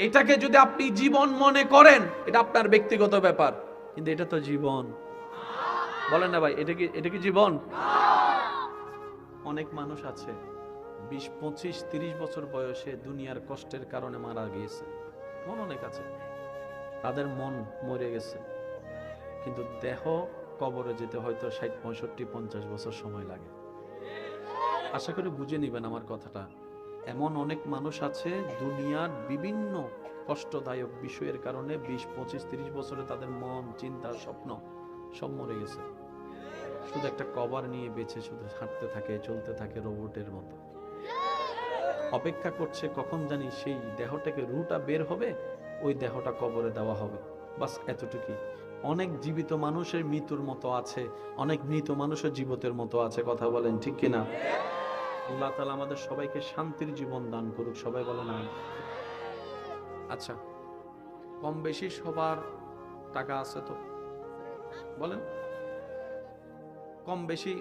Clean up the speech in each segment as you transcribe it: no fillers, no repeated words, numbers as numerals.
এটাকে যদি আপনি জীবন মনে করেন, এটা আপনার ব্যক্তিগত ব্যাপার, কিন্তু এটা তো জীবন। বলেন না ভাই, এটা কি জীবন? অনেক মানুষ আছে 20, 25, 30 বছর বয়সে দুনিয়ার কষ্টের কারণে মারা গিয়েছে। মন অনেক আছে, তাদের মন মরে গেছে, কিন্তু দেহ কবরে যেতে হয়তো 60, 65, 50 বছর সময় লাগে। আশা করি বুঝে নিবেন আমার কথাটা। এমন অনেক মানুষ আছে দুনিয়ার বিভিন্ন কষ্টদায়ক বিষয়ের কারণে 20, 25, 30 বছরে তাদের মন, চিন্তা, স্বপ্ন সব মরে গেছে। শুধু একটা কবর নিয়ে বেঁচে শুধু হাঁটতে থাকে, চলতে থাকে রোবটের মতো, অপেক্ষা করছে কখন জানি সেই দেহটাকে রুটা বের হবে, ওই দেহটা কবরে দেওয়া হবে, বাস এতটুকুই। অনেক জীবিত মানুষের মৃত্যুর মতো আছে, অনেক মৃত মানুষের জীবিতের মতো আছে। কথা বলেন ঠিক কিনা? আল্লাহ তাআলা আমাদের সবাইকে শান্তির জীবন দান করুক, সবাই বলেন আমিন। আচ্ছা, কম বেশি সবার টাকা আছে তো? বলেন। কম বেশি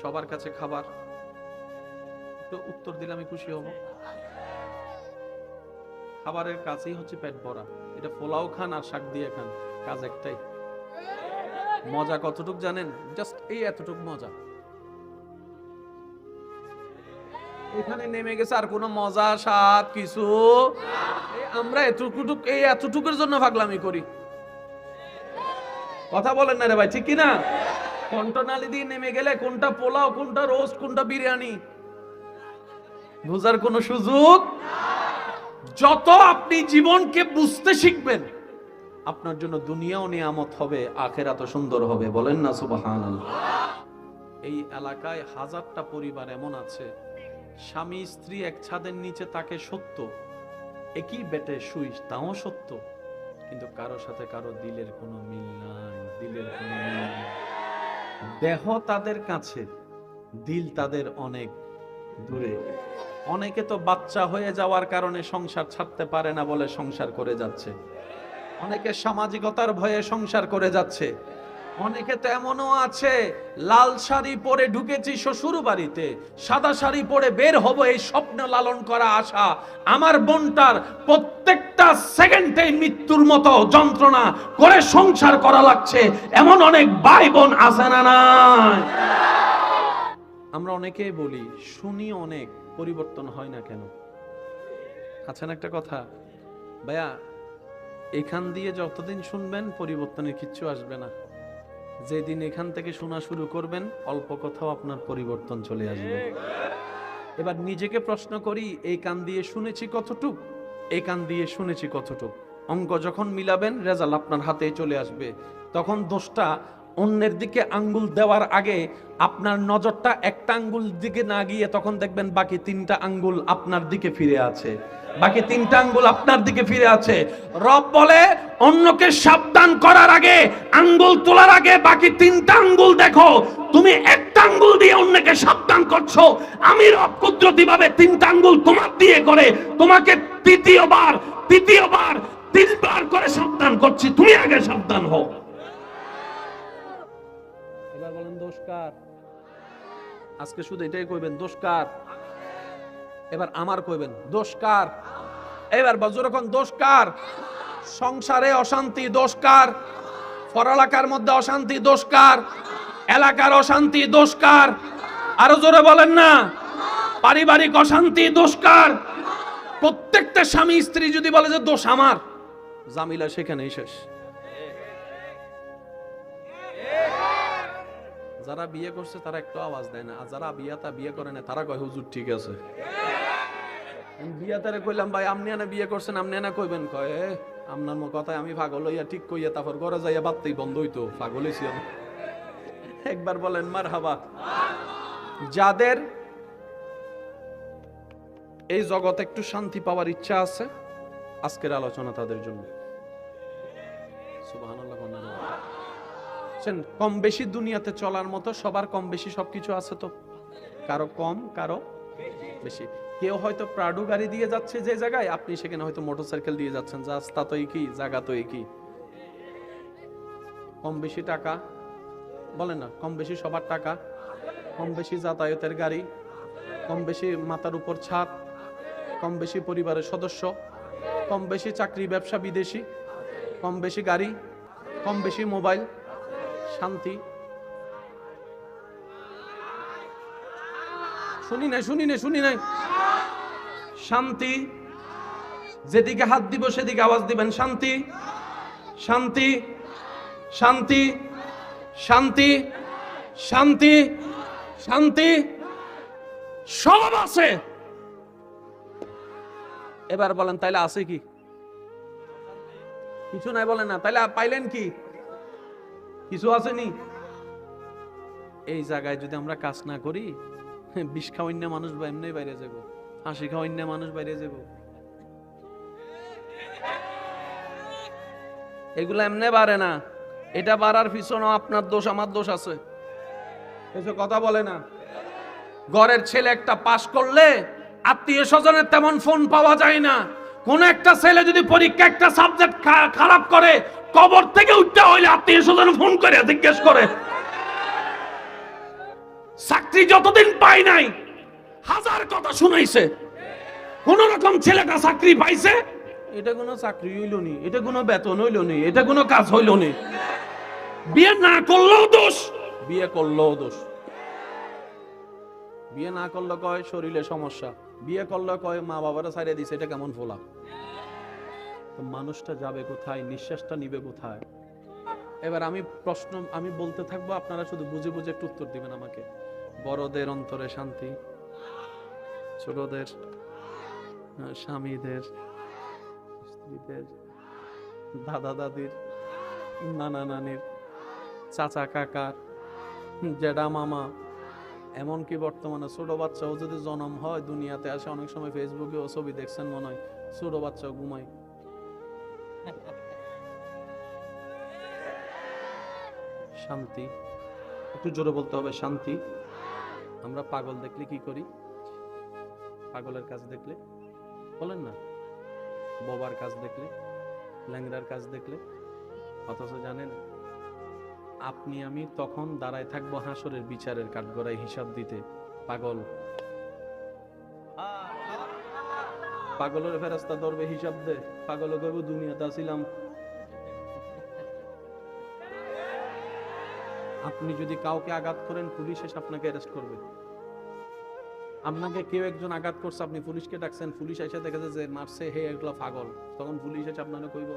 সবার কাছে খাবার? একটু উত্তর দিলে আমি খুশি হব। খাবারের কাছেই হচ্ছে পেট ভরা। এটা পোলাও খান আর শাক দিয়ে খান, কাজ একটাই। মজা কতটুক জানেন? জাস্ট এই এতটুক মজা। এখানে নেমে গেছে আর কোনো মজা স্বাদ কিছু। আমরা এতটুকুর জন্য পাগলামি করি। কথা বলেন না রে ভাই, ঠিক কিনা? কন্টনালি দিয়ে নেমে গেলে কোনটা পোলাও, কোনটা রোস্ট, কোনটা বিরিয়ানি বোঝার কোনো সুযোগ। যত আপনি জীবনকে বুঝতে শিখবেন, আপনার জন্য দুনিয়াও নিয়ামত হবে, আখিরাতও সুন্দর হবে। বলেন না সুবহানাল্লাহ। এই এলাকায় 1000টা পরিবার এমন আছে, স্বামী স্ত্রী এক ছাদের নিচে তাকে সত্য, একই বেটে শুই তাও সত্য, কিন্তু কারো সাথে কারো দিলের কোনো মিল নাই। দিলের কোনো মিল নাই। দেহ তাদের কাছে, দিল তাদের অনেক দূরে। অনেকে তো বাচ্চা হয়ে যাওয়ার কারণে সংসার ছাড়তে পারে না বলে সংসার করে যাচ্ছে। অনেকে সামাজিকতার ভয়ে সংসার করে যাচ্ছে। অনেকে তো এমনও আছে, লাল শাড়ি পরে ঢুকেছি শ্বশুর বাড়িতে, সাদা শাড়ি পরে বের হব এই স্বপ্ন লালন করা আশা। আমার বোনটার প্রত্যেকটা সেকেন্ডে মৃত্যুর মতো যন্ত্রণা করে সংসার করা লাগছে, এমন অনেক ভাই বোন আছে না নাই? আমরা অনেকেই বলি, শুনি অনেক, পরিবর্তন হয় না কেন? আছেন একটা কথা ভাইয়া, এখান দিয়ে যতদিন শুনবেন পরিবর্তনের কিচ্ছু আসবে না। যেদিন এখান থেকে শোনা শুরু করবেন, অল্প কথাও আপনার পরিবর্তন চলে আসবে। এবার নিজেকে প্রশ্ন করি, এই কান দিয়ে শুনেছি কতটুক, এই কান দিয়ে শুনেছি কতটুক। অঙ্ক যখন মিলাবেন, রেজাল্ট আপনার হাতে চলে আসবে। তখন দোষটা অন্যের দিকে আঙ্গুল দেওয়ার আগে আপনার নজরটা একটা আঙ্গুল দিকে না গিয়ে তখন দেখবেন বাকি 3টা আঙ্গুল আপনার দিকে ফিরে আছে। বাকি 3টা আঙ্গুল আপনার দিকে ফিরে আছে। রব বলে, অন্যকে সাবধান করার আগে, আঙ্গুল তোলার আগে বাকি 3টা আঙ্গুল দেখো। তুমি একটা আঙ্গুল দিয়ে অন্যকে সাবধান করছো, আমি রব কুদরতিভাবে 3টা আঙ্গুল তোমার দিয়ে করে তোমাকে তৃতীয়বার 3বার করে সাবধান করছি। তুমি আগে সাবধান হও। এবার বলেন দোষ কার? আজকে শুধু এটাই কইবেন, দোষ কার? এবার আমার কইবেন, দোষ কার? এবার বজ্রকন, দোষ কার? সংসারে অশান্তি, দোষ কার? পড়ালেখার মধ্যে অশান্তি, দোষ কার? এলাকার অশান্তি, দোষ কার? আরো জোরে বলেন না। পারিবারিক অশান্তি, দোষ কার? প্রত্যেকটা স্বামী স্ত্রী যদি বলে যে দোষ আমার, জামিলা সেখানেই শেষ। যারা বিয়ে করছে তারা একটু আওয়াজ দেয় না, আর যারা বিয়ে করে না তারা কয় হুজুর ঠিক আছে। বিয়াতারে কইলাম, ভাই আপনি না বিয়ে করছেন, আপনি না কইবেন, কয় আপনার কথায় আমি পাগল হইয়া ঠিক কইয়া তারপর ঘরে যাইয়া বাদতেই বন্ধ হইতো, পাগল হইছি আমি। একবার বলেন মারহাবা। যাদের এই জগতে একটু শান্তি পাওয়ার ইচ্ছা আছে, আজকের আলোচনা তাদের জন্য। সুবহানাল্লাহ। কম বেশি দুনিয়াতে চলার মতো সবার কম বেশি সবকিছু আছে তো, কারো কম কারো বেশি। কেউ হয়তো প্রাডো গাড়ি দিয়ে যাচ্ছে যে জায়গায়, আপনি সেখানে হয়তো মোটরসাইকেল দিয়ে যাচ্ছেন, রাস্তা তো একই, জায়গা তো একই। কম বেশি টাকা, বলেন না, কম বেশি সবার টাকা, কম বেশি যাতায়াতের গাড়ি, কম বেশি মাথার উপর ছাদ, কম বেশি পরিবারের সদস্য, কম বেশি চাকরি ব্যবসা বিদেশি, কম বেশি গাড়ি, কম বেশি মোবাইল, শান্তি। শুনি নাই শান্তি। যেদিকে হাত দিব সেদিকে আওয়াজ দিবেন, শান্তি শান্তি শান্তি শান্তি শান্তি শান্তি, সব আছে। এবার বলেন তাইলে আছে কি? কিছু নাই বলেন না, তাইলে পাইলেন কি? কিছু আসেনি। এই জায়গায় যদি আমরা কাজ না করি, বিষ খাওয়ান্য মানুষ এমনি বাইরে যাব, হাসি খাওয়ান্য মানুষ বাইরে যাব, এগুলো এমনি বাড়ে না। এটা বাড়ার পিছনে আপনার দোষ আমার দোষ আছে। এসব কথা বলে না। ঘরের ছেলে একটা পাস করলে আত্মীয় স্বজনের তেমন ফোন পাওয়া যায় না। কোন একটা ছেলে যদি পরীক্ষা একটা সাবজেক্ট খারাপ করে, কবর থেকে উঠতে হইলে আত্মীয় স্বজন ফোন করে জিজ্ঞেস করে। চাকরি যতদিন পাই নাই হাজার কথা শুনাইছে, কোন রকম ছেলেটা চাকরি পাইছে, এটা কোনো চাকরি হইল নি, এটা কোনো বেতন হইল নি, এটা কোনো কাজ হইল নি। বিয়ে না করলেও দোষ, বিয়ে করলেও দোষ। বিয়ে না করলে কয় শরীরে সমস্যা, বিয়ে করলে কয় মা বাবারা ছাড়িয়ে দিছে, এটা কেমন ফোলা। তো মানুষটা যাবে কোথায়, নিঃশ্বাসটা নিবে কোথায়? এবার আমি বলতে থাকবো, আপনারা শুধু বুঝে বুঝে একটু উত্তর দিবেন আমাকে। বড়দের অন্তরে শান্তি, ছোটদের, স্বামীদের, স্ত্রীদের, দাদা দাদির, নানা নানির, চাচা কাকার, জেঠা মামা, এমনকি বর্তমানে ছোট বাচ্চাও যদি জন্ম হয় দুনিয়াতে আসে, অনেক সময় ফেসবুকে ও ছবি দেখছেন মনে হয়, ছোট বাচ্চাও ঘুমায়। শান্তি, একটু জোরে বলতে হবে শান্তি। আমরা পাগল দেখলে কি করি? পাগলের কাজ দেখলে, বলেন না, বোবার কাজ দেখলে, ল্যাংড়ার কাজ দেখলে, অথচ জানেন আপনি আমি তখন দাঁড়ায় থাকবো হাসরের বিচারের কাঠগড়ায় হিসাব দিতে। পাগলের ফেরেশতা ধরবে হিসাব দে, পাগল কইব দুনিয়াতে আসিলাম। আপনি যদি কাউকে আঘাত করেন, পুলিশ এসে আপনাকে অ্যারেস্ট করবে। আপনাকে কেউ একজন আঘাত করছে, আপনি পুলিশকে ডাকছেন, পুলিশ এসে দেখেছে যে মারছে হে এগুলো পাগল, তখন পুলিশ এসে আপনাকে কইব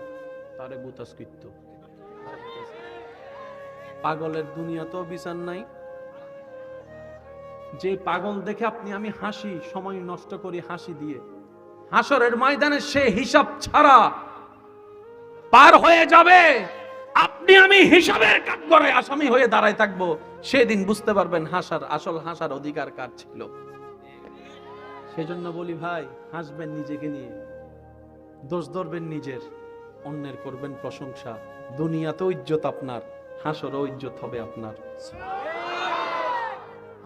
তারে বুতাস্কৃত। পাগলের দুনিয়াতেও বিচার নাই। যে পাগল দেখে আপনি আমি হাসি, সময় নষ্ট করি হাসি দিয়ে, হাসরের ময়দানে সে হিসাব ছাড়া পার হয়ে যাবে। আপনি আমি হিসাবের কাঠগড়ায় আসামি হয়ে দাঁড়ায় থাকবো। সেদিন বুঝতে পারবেন আসল হাসার অধিকার কার ছিল। সেজন্য বলি ভাই, হাসবেন নিজেকে নিয়ে, দোষ ধরবেন নিজের, অন্যের করবেন প্রশংসা। দুনিয়াতেও ইজ্জত আপনার, হাসরও ইজ্জত হবে আপনার।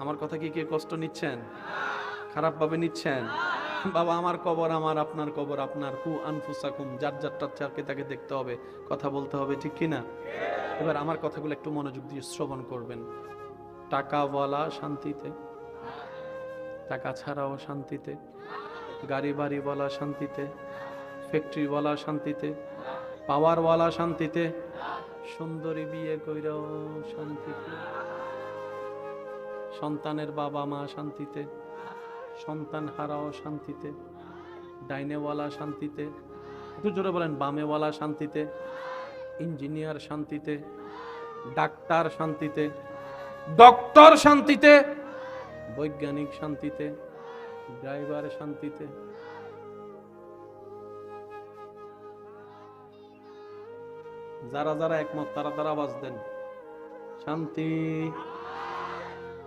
আমার কথা কি কে কষ্ট নিচ্ছেন? খারাপ ভাবে নিচ্ছেন? বাবা, আমার কবর আমার, আপনার কবর আপনার। কু আনফুসাকুম, যার যারটাকে তাকে দেখতে হবে, কথা বলতে হবে, ঠিক কিনা? এবার আমার কথাগুলো একটু মনোযোগ দিয়ে শ্রবণ করবেন। টাকাওয়ালা শান্তিতে, টাকা ছাড়াও শান্তিতে, গাড়ি বাড়িওয়ালা শান্তিতে, ফ্যাক্টরিওয়ালা শান্তিতে, পাওয়ারওয়ালা শান্তিতে, সুন্দরী বিয়ে কইরাও শান্তিতে, সন্তানের বাবা মা শান্তিতে, সন্তান হারাও শান্তিতে, ডাইনেওয়ালা শান্তিতে, একটু জোরে বলেন, বামেওয়ালা শান্তিতে, ইঞ্জিনিয়ার শান্তিতে, ডাক্তার শান্তিতে, ডক্টর শান্তিতে, বৈজ্ঞানিক শান্তিতে, ড্রাইভার শান্তিতে। যারা যারা একমত তারা আওয়াজ দেন, শান্তি।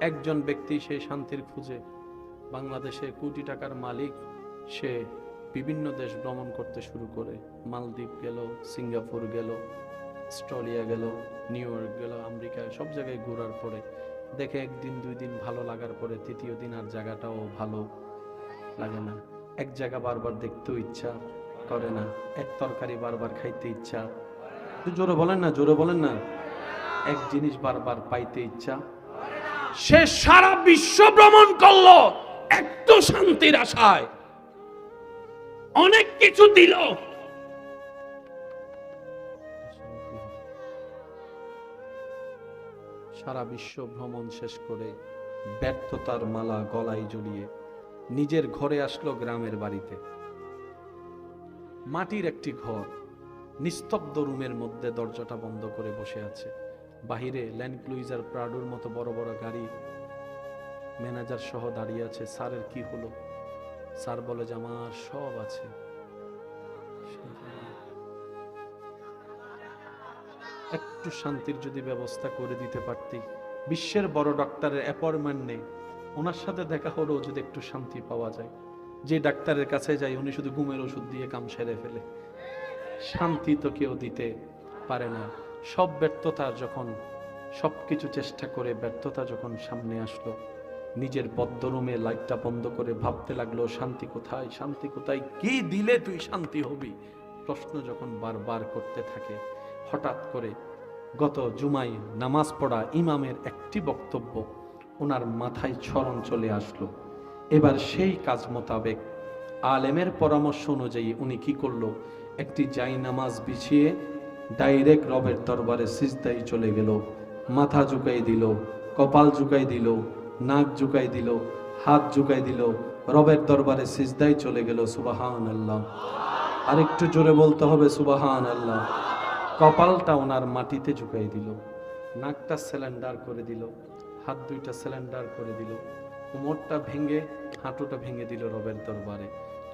একজন ব্যক্তি সেই শান্তির খুঁজে, বাংলাদেশে কোটি টাকার মালিক, সে বিভিন্ন দেশ ভ্রমণ করতে শুরু করে। মালদ্বীপ গেল, সিঙ্গাপুর গেল, অস্ট্রেলিয়া গেল, নিউ ইয়র্ক গেল, আমেরিকা, সব জায়গায় ঘোরার পরে দেখে একদিন দুই দিন ভালো লাগার পরে তৃতীয় দিন আর জায়গাটাও ভালো লাগে না। এক জায়গা বারবার দেখতেও ইচ্ছা করে না, এক তরকারি বারবার খাইতে ইচ্ছা, জোরে বলেন না, জোরে বলেন না, এক জিনিস বারবার পাইতে ইচ্ছা। সে সারা বিশ্ব ভ্রমণ করলো একটু শান্তির আশায়। অনেক কিছু দিল, সারা বিশ্ব ভ্রমণ শেষ করে ব্যর্থতার মালা গলায় জড়িয়ে নিজের ঘরে আসলো, গ্রামের বাড়িতে। মাটির একটি ঘর, নিস্তব্ধ রুমের মধ্যে দরজাটা বন্ধ করে বসে আছে। বাহিরে ল্যান্ড ক্রুইজার প্রাডোর মতো বড় বড় গাড়ি, ম্যানেজার সহ দাঁড়িয়ে আছে। স্যারের কি হলো? স্যার বলে যে আমার সব আছে। একটু শান্তির যদি ব্যবস্থা করে দিতে পারতি, বিশ্বের বড় ডক্টরের অ্যাপয়েন্টমেন্ট নেই, ওনার সাথে দেখা হলেও যদি একটু শান্তি পাওয়া যায়। যে ডাক্তারের কাছে যাই উনি শুধু ঘুমের ওষুধ দিয়ে কাম সেরে ফেলে, শান্তি তো কেউ দিতে পারে না। সব ব্যর্থতা যখন, সবকিছু চেষ্টা করে ব্যর্থতা যখন সামনে আসলো, নিজের বদ্ধ রুমে লাইটটা বন্ধ করে ভাবতে লাগলো শান্তি কোথায়, শান্তি কোথায়, কি দিলে তুই শান্তি হবি? প্রশ্ন যখন বারবার করতে থাকে, হঠাৎ করে গত জুমাই নামাজ পড়া ইমামের একটি বক্তব্য ওনার মাথায় স্মরণ চলে আসলো। এবার সেই কাজ মোতাবেক আলেমের পরামর্শ অনুযায়ী উনি কি করলো, একটি জাই নামাজ বিছিয়ে ডাইরেক্ট রবের দরবারে সিজদায় চলে গেল। মাথা ঝুঁকাই দিল, কপাল ঝুঁকাই দিল, নাক ঝুঁকাই দিল, হাত ঝুঁকাই দিল, রবের দরবারে সিজদায় চলে গেল। সুবহানাল্লাহ। আরেকটু জোরে বলতে হবে সুবহানাল্লাহ। কপালটা ওনার মাটিতে ঝুঁকাই দিল, নাকটা সিলিন্ডার করে দিল, হাত দুইটা সিলিন্ডার করে দিল, কোমরটা ভেঙে হাঁটুটা ভেঙে দিল রবের দরবারে।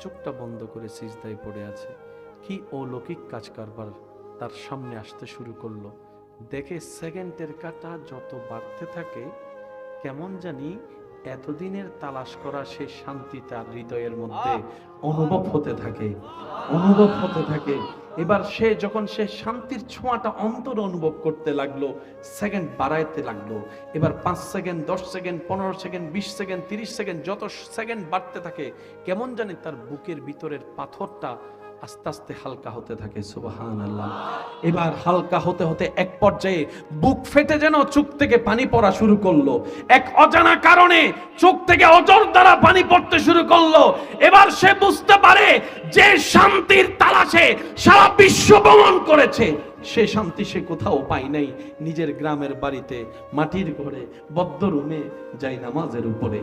চোখটা বন্ধ করে সিজদায় পড়ে আছে। কি অলৌকিক কাজ কারবার তার সামনে আসতে শুরু করলো। দেখে সেকেন্ডের কাটা যত বাড়তে থাকে, কেমন জানি এতদিনের তালাশ করা সেই শান্তি তার হৃদয়ের মধ্যে অনুভব হতে থাকে, অনুভব হতে থাকে। এবার সে যখন সে শান্তির ছোঁয়াটা অন্তর অনুভব করতে লাগলো, সেকেন্ড বাড়াইতে লাগলো। এবার 5 second, 10 second, 15 second, 20 second, 30 second, যত সেকেন্ড বাড়তে থাকে, কেমন জানি তার বুকের ভিতরের পাথরটা আস্তে আস্তে হালকা হতে থাকে। সুবহানাল্লাহ। এবার হালকা হতে হতে এক পর্যায়ে বুক ফেটে যেন চোখ থেকে পানি পড়া শুরু করলো। এক অজানা কারণে চোখ থেকে অজর দ্বারা পানি পড়তে শুরু করলো। এবার সে বুঝতে পারে যে শান্তির তালাশে সারা বিশ্ব ভ্রমণ করেছে, সে শান্তি সে কোথাও পায় নাই। নিজের গ্রামের বাড়িতে, মাটির ঘরে, বদ্ধ রুমে, যাই নামাজের উপরে,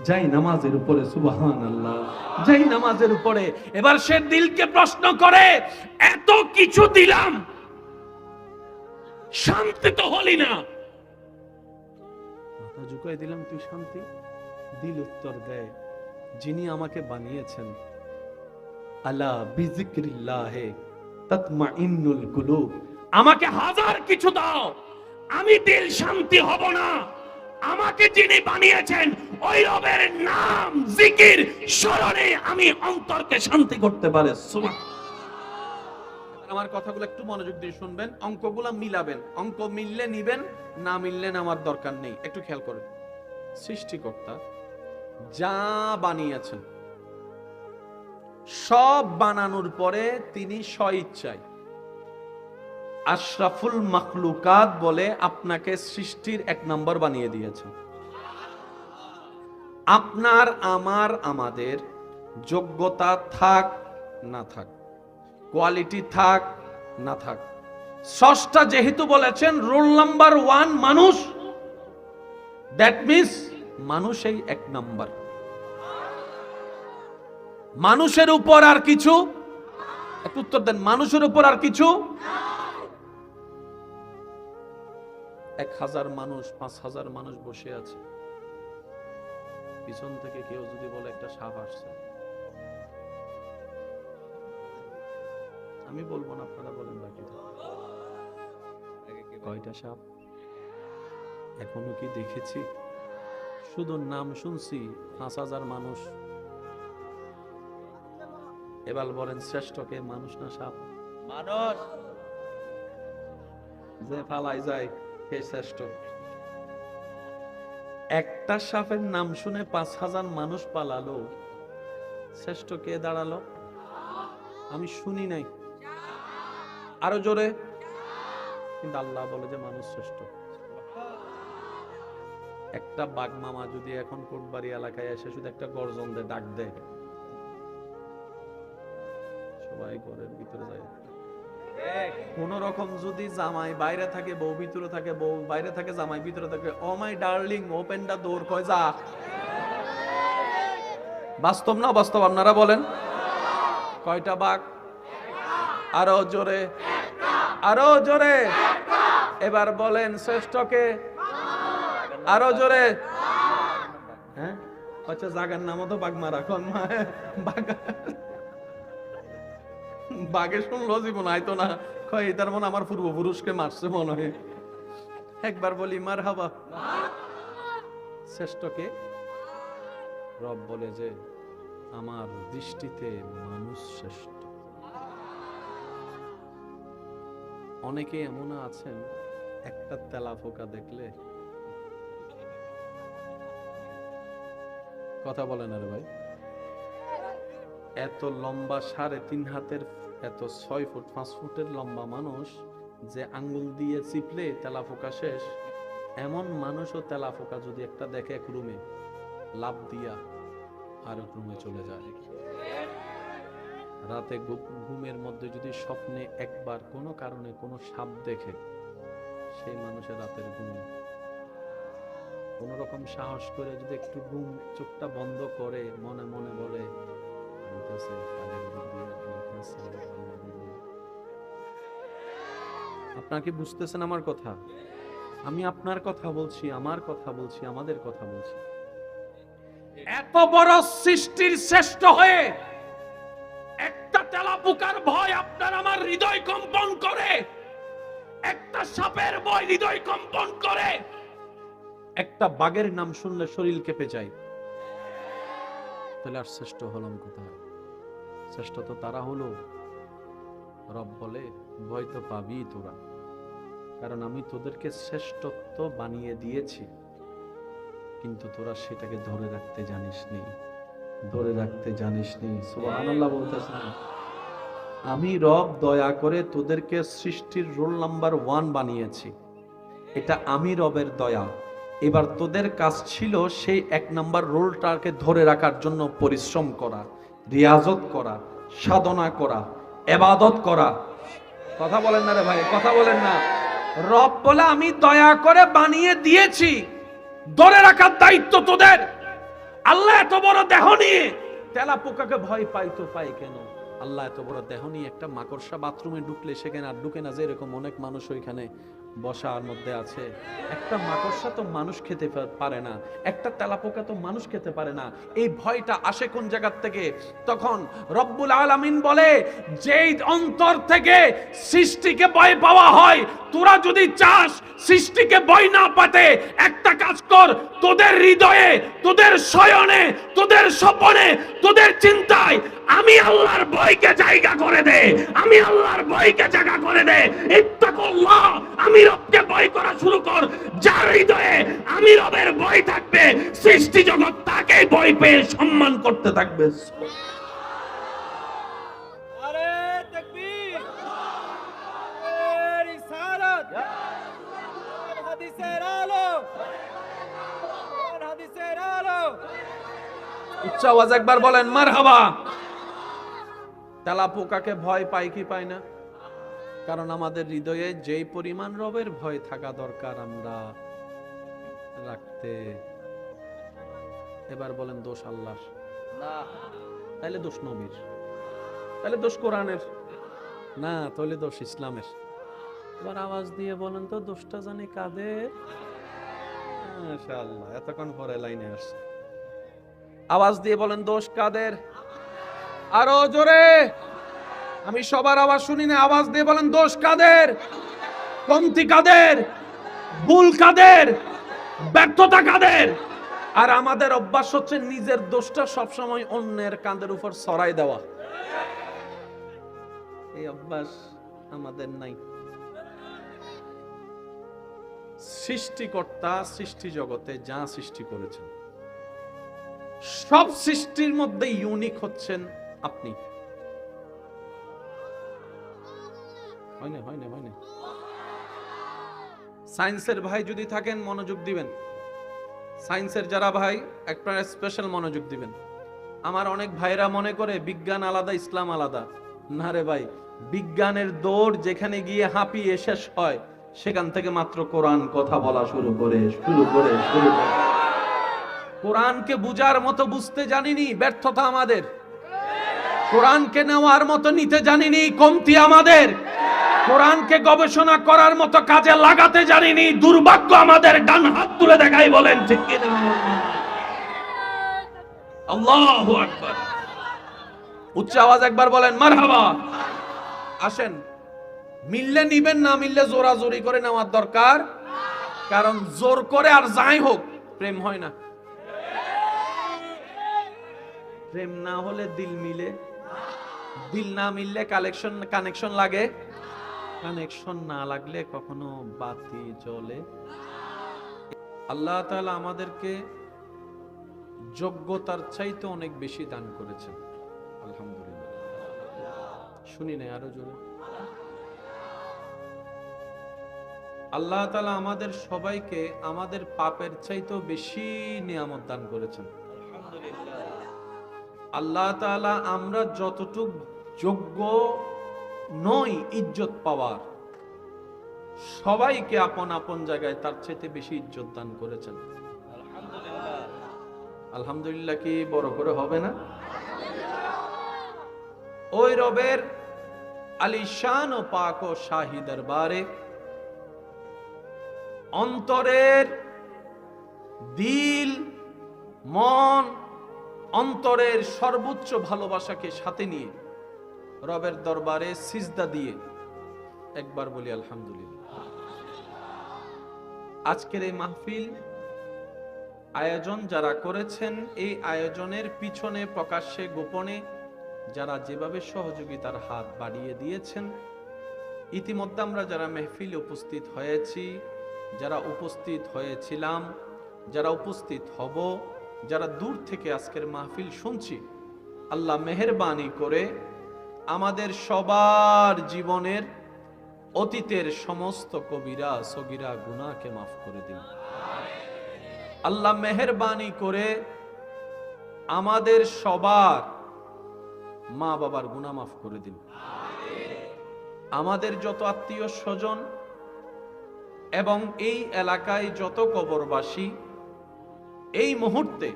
যাই নামাজের উপরে। সুবহানাল্লাহ। যাই নামাজের উপরে। এবার সে দিলকে প্রশ্ন করে, এত কিছু দিলাম, শান্তি তো হলি না। মাথা ঝুঁকাই দিলাম, তুই শান্তি? দিল উত্তর দেয়, যিনি আমাকে বানিয়েছেন, আলা বিযিকরিল্লাহি তাতমাইন্নুল কুলুব, আমাকে হাজার কিছু দাও, আমি দিল শান্তি হব না। আমাকে যিনি বানিয়েছেন ওই রবের নাম জিকির স্মরণে আমি অন্তরকে শান্তি করতে পারে। সুবহানাল্লাহ। আমার কথাগুলো একটু মনোযোগ দিয়ে শুনবেন, অঙ্কগুলো মিলাবেন। অঙ্ক মিললে নিবেন, না মিললে আমার দরকার নেই। একটু খেয়াল করেন, সৃষ্টিকর্তা যা বানিয়েছেন সব বানানোর পরে তিনি স্বইচ্ছায় আশরাফুল মাখলুকাত বলে আপনাকে সৃষ্টির 1 নম্বর বানিয়ে দিয়েছেন। আপনার, আমার, আমাদের যোগ্যতা থাক না থাক, কোয়ালিটি থাক না থাক, স্রষ্টা যেহেতু বলেছেন রোল নাম্বার 1 মানুষ, দ্যাট মিন্স মানুষই 1 নম্বর। মানুষের উপর আর কিছু, একটু উত্তর দেন, মানুষের উপর আর কিছু। 1000 মানুষ, 5000 মানুষ বসে আছে, পিছন থেকে কেউ যদি বলে একটা সাপ আসছে, আমি বলবো না, আপনারা বলেন বাকিটা। কয়টা সাপ এখনো কি দেখেছি? শুধু নাম শুনছি, 5000 মানুষ। এবার বলেন শ্রেষ্ঠকে, মানুষ না সাপ? মানুষ। যে ফালাই যায় হে শ্রেষ্ঠ। একটা সাপের নাম শুনে 5000 মানুষ পালালো, শ্রেষ্ঠ কে দাঁড়ালো? আমি শুনি নাই, আরো জোরে। কিন্তু আল্লাহ বলে যে মানুষ শ্রেষ্ঠ। একটা বাঘ মামা যদি এখন কোটবাড়ি এলাকায় এসে শুধু একটা গর্জন দেয়, ডাক দেয়, সবাই ঘরের ভিতরে যায়। কোন রকম যদি জামাই বাইরে থাকে বউ ভিতরে থাকে, বউ বাইরে থাকে জামাই ভিতরে থাকে, ও মাই ডার্লিং ওপেন দা ডোর, কয় যা। বাস্তব না বাস্তব আপনারা বলেন? কয়টা বাঘ? আরো জোরে, আরো জোরে। এবার বলেন শ্রেষ্ঠকে, আরো জোরে। হ্যাঁ আচ্ছা, জাগার নামও তো বাঘ মারা, কোন বাঘে শুনলো জীবন আইতো না, কয় তার মনে আমার পূর্বপুরুষকে মারছে মনে হয়। একবার বলি মারহাবা। শ্রেষ্ঠকে? রব বলে যে আমার দৃষ্টিতে মানুষ শ্রেষ্ঠ। অনেকে এমন আছেন একটা তেলাপোকা দেখলে, কথা বলেন আরে ভাই, এত লম্বা 3.5 হাতের, এত 6 ফুট 5 ফুটের লম্বা মানুষ যে আঙ্গুল দিয়ে চিপলে তেলাপোকা শেষ, এমন মানুষও তেলাপোকা যদি একটা দেখে এক রুমে লাফ দিয়া আর এক রুমে চলে যায়। রাতে ঘুমের মধ্যে যদি স্বপ্নে একবার কোনো কারণে কোনো সাপ দেখে, সেই মানুষের রাতের ঘুম, কোন রকম সাহস করে যদি একটু ঘুম চোখটা বন্ধ করে মনে মনে বলে আপনার কি বুঝতেছেন আমার কথা? আমি আপনার কথা বলছি, আমার কথা বলছি, আমাদের কথা বলছি। এত বড় সৃষ্টির শ্রেষ্ঠ হয়ে একটা তেলাপোকার ভয় আপনার আমার হৃদয় কম্পন করে, একটা সাপের ভয় হৃদয় কম্পন করে, একটা বাঘের নাম শুনলে শরীর কেঁপে যায়। তাহলে আর শ্রেষ্ঠ হলাম কোথায়? শ্রেষ্ঠ তো তারা হলো, রব বলে ভয় তো পাবি তোরা, কারণ আমি তোদেরকে শ্রেষ্ঠত্ব বানিয়ে দিয়েছি, কিন্তু তোরা সেটাকে ধরে রাখতে জানিসনি, ধরে রাখতে জানিসনি। সুবহানাল্লাহ বলতেছেন। আমি রব দয়া করে তোদেরকে সৃষ্টির রোল নাম্বার 1 বানিয়েছি, এটা আমি রবের দয়া। এবার তোদের কাজ ছিল সেই 1 নাম্বার রোলটাকে ধরে রাখার জন্য পরিশ্রম করা, রিয়াজত করা, সাধনা করা, ইবাদত করা। কথা বলেন না রে ভাই, কথা বলেন না। রব বলে আমি দয়া করে বানিয়ে দিয়েছি, ধরে রাখার দায়িত্ব তোদের। আল্লাহ এত বড় দেহ নিয়ে তেলাপোকাকে ভয় পাই তো পাই কেন? আল্লাহ এত বড় দেহ নিয়ে একটা মাকড়সা বাথরুমে ঢুকলে সেখানে আর ঢুকে না, যে এরকম অনেক মানুষ ওইখানে বসার মধ্যে আছে। একটা মাকড়সা তো মানুষ খেতে পারে না, একটা তেলাপোকা তো মানুষ খেতে পারে না। এই ভয়টা আসে কোন জায়গা থেকে? তখন রব্বুল আলামিন বলে, যেই অন্তর থেকে সৃষ্টিকে ভয় পাওয়া হয়, তোরা যদি চাস সৃষ্টিকে ভয় না পাতে, একটা কাজ কর, তোদের হৃদয়ে, তোদের শয়নে, তোদের স্বপনে, তোদের চিন্তায় আমি আল্লাহর ভয়কে জায়গা করে দে, আমি আল্লাহর ভয়কে জায়গা করে দে। ইত্তাকুল্লাহ, আমি রবকে ভয় করা শুরু কর। যার হৃদয়ে আমি রবের ভয় থাকবে, সৃষ্টি জগৎ তাকে ভয় পেয়ে সম্মান করতে থাকবে। আরে তাকবীর, আরে রিসালাত, হাদিসের আলো, হাদিসের আলো। উচ্চ আওয়াজ একবার বলেন মারহাবা। তেলাপোকাকে ভয় পাই কি পাই না? কারণ আমাদের হৃদয়ে যেই পরিমাণ রবের ভয় থাকা দরকার আমরা রাখতে। এবার বলেন দোষ আল্লাহর না, তাহলে দোষ নবীর, তাহলে দোষ কোরআনের না, তাহলে দোষ ইসলামের। এবার আওয়াজ দিয়ে বলেন তো দোষটা জানি কাদের? মাশাআল্লাহ, এতক্ষণ পরে লাইনে আসছে। আওয়াজ দিয়ে বলেন দোষ কাদের? আরো জোরে, আমি সবার আওয়াজ শুনি না। আওয়াজ দিয়ে বলেন দোষ কাদের? কমতি কাদের? ভুল কাদের? ব্যর্থতা কাদের? আর আমাদের অভ্যাস হচ্ছে নিজের দোষটা সবসময় অন্যের কাঁধের উপর ছড়াই দেওয়া। এই অভ্যাস আমাদের নাই। সৃষ্টিকর্তা সৃষ্টি জগতে যা সৃষ্টি করেছেন, সব সৃষ্টির মধ্যে ইউনিক হচ্ছেন আপনি। হয় না, হয় না, হয় না। সায়েন্সের ভাই যদি থাকেন মনোযোগ দিবেন, সায়েন্সের যারা ভাই একটা স্পেশাল মনোযোগ দিবেন। আমার অনেক ভাইরা মনে করে বিজ্ঞান আলাদা, ইসলাম আলাদা। না রে ভাই, বিজ্ঞানের দৌড় যেখানে গিয়ে হাঁপিয়ে শেষ হয়, সেখান থেকে মাত্র কোরআন কথা বলা শুরু করে। কোরআনকে বুঝার মতো বুঝতে জানিনি, ব্যর্থতা আমাদের। কোরআনকে নেওয়ার মতো নিতে জানিনি, কমতি আমাদের। কোরআনকে গবেষণা করার মতো কাজে লাগাতে জানিনি, দুর্ভাগ্য আমাদের। ডান হাত তুলে দেখাই, বলেন ঠিক কিনা? আল্লাহু আকবার। উচ্চ আওয়াজ একবার বলেন মারহাবা। আসেন, মিললে নিবেন, না মিললে জোরাজোরি করে নেওয়ার দরকার। কারণ জোর করে আর যাই হোক প্রেম হয় না। প্রেম না হলে দিল মিলে, দিল না মিললে কানেকশন লাগে, কানেকশন না লাগলে কখনো বাতি জ্বলে। আল্লাহ তাআলা আমাদেরকে যোগ্যতার চাইতে অনেক বেশি দান করেছেন, আলহামদুলিল্লাহ। শুনি না আরো জোরে। আল্লাহ তাআলা আমাদের সবাইকে আমাদের পাপের চাইতেও বেশি নিয়ামত দান করেছেন, আলহামদুলিল্লাহ। আল্লাহ তাআলা আমরা যতটুক যোগ্য নই ইজ্জত পাওয়ার, সবাইকে আপন আপন জায়গায় তার চাইতে বেশি ইজ্জত দান করেছেন, আলহামদুলিল্লাহ। আলহামদুলিল্লাহ কি বড় করে হবে না? ওই রবের আলিশান ও পাক ও শাহী দরবারে অন্তরের দিল, মন, অন্তরের সর্বোচ্চ ভালোবাসাকে সাথে নিয়ে রবের দরবারে সিজদা দিয়ে একবার বলি আলহামদুলিল্লাহ। আজকের এই মাহফিল আয়োজন যারা করেছেন, এই আয়োজনের পিছনে প্রকাশ্যে গোপনে যারা যেভাবে সহযোগিতার হাত বাড়িয়ে দিয়েছেন, ইতিমধ্যে আমরা যারা মেহফিলে উপস্থিত হয়েছি, যারা উপস্থিত হয়েছিলাম, যারা উপস্থিত হব, যারা দূর থেকে আজকের মাহফিল শুনছি, আল্লাহ মেহেরবানি করে আমাদের সবার জীবনের অতীতের সমস্ত কবিরা সগীরা গুনাহকে মাফ করে দিন। আল্লাহ মেহেরবানি করে আমাদের সবার মা বাবার গুনাহ মাফ করে দিন। আমাদের যত আত্মীয় স্বজন এবং এই এলাকায় যত কবরবাসী এই মুহূর্তে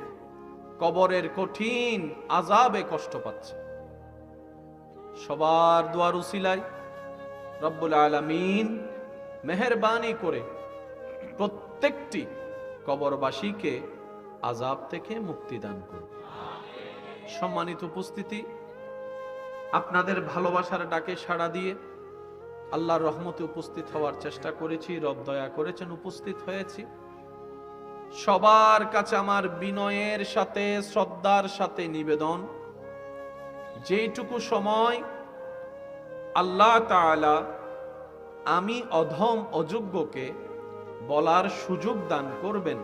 কবরের কঠিন আযাবে কষ্ট পাচ্ছে, সবার দুয়ার উসিলায় রব্বুল আলামিন মেহেরবানি করে প্রত্যেকটি কবরবাসীকে আযাব থেকে মুক্তি দান করুন। সম্মানিত উপস্থিতি, আপনাদের ভালোবাসার ডাকে সাড়া দিয়ে আল্লাহর রহমতে উপস্থিত হওয়ার চেষ্টা করেছি, রব দয়া করেছেন উপস্থিত হয়েছি। সবার কাছে আমার বিনয়ের সাথে শ্রদ্ধার সাথে নিবেদন, যেইটুকু সময় আল্লাহ তাআলা আমি অধম অযোগ্যকে বলার সুযোগ দান করবেন,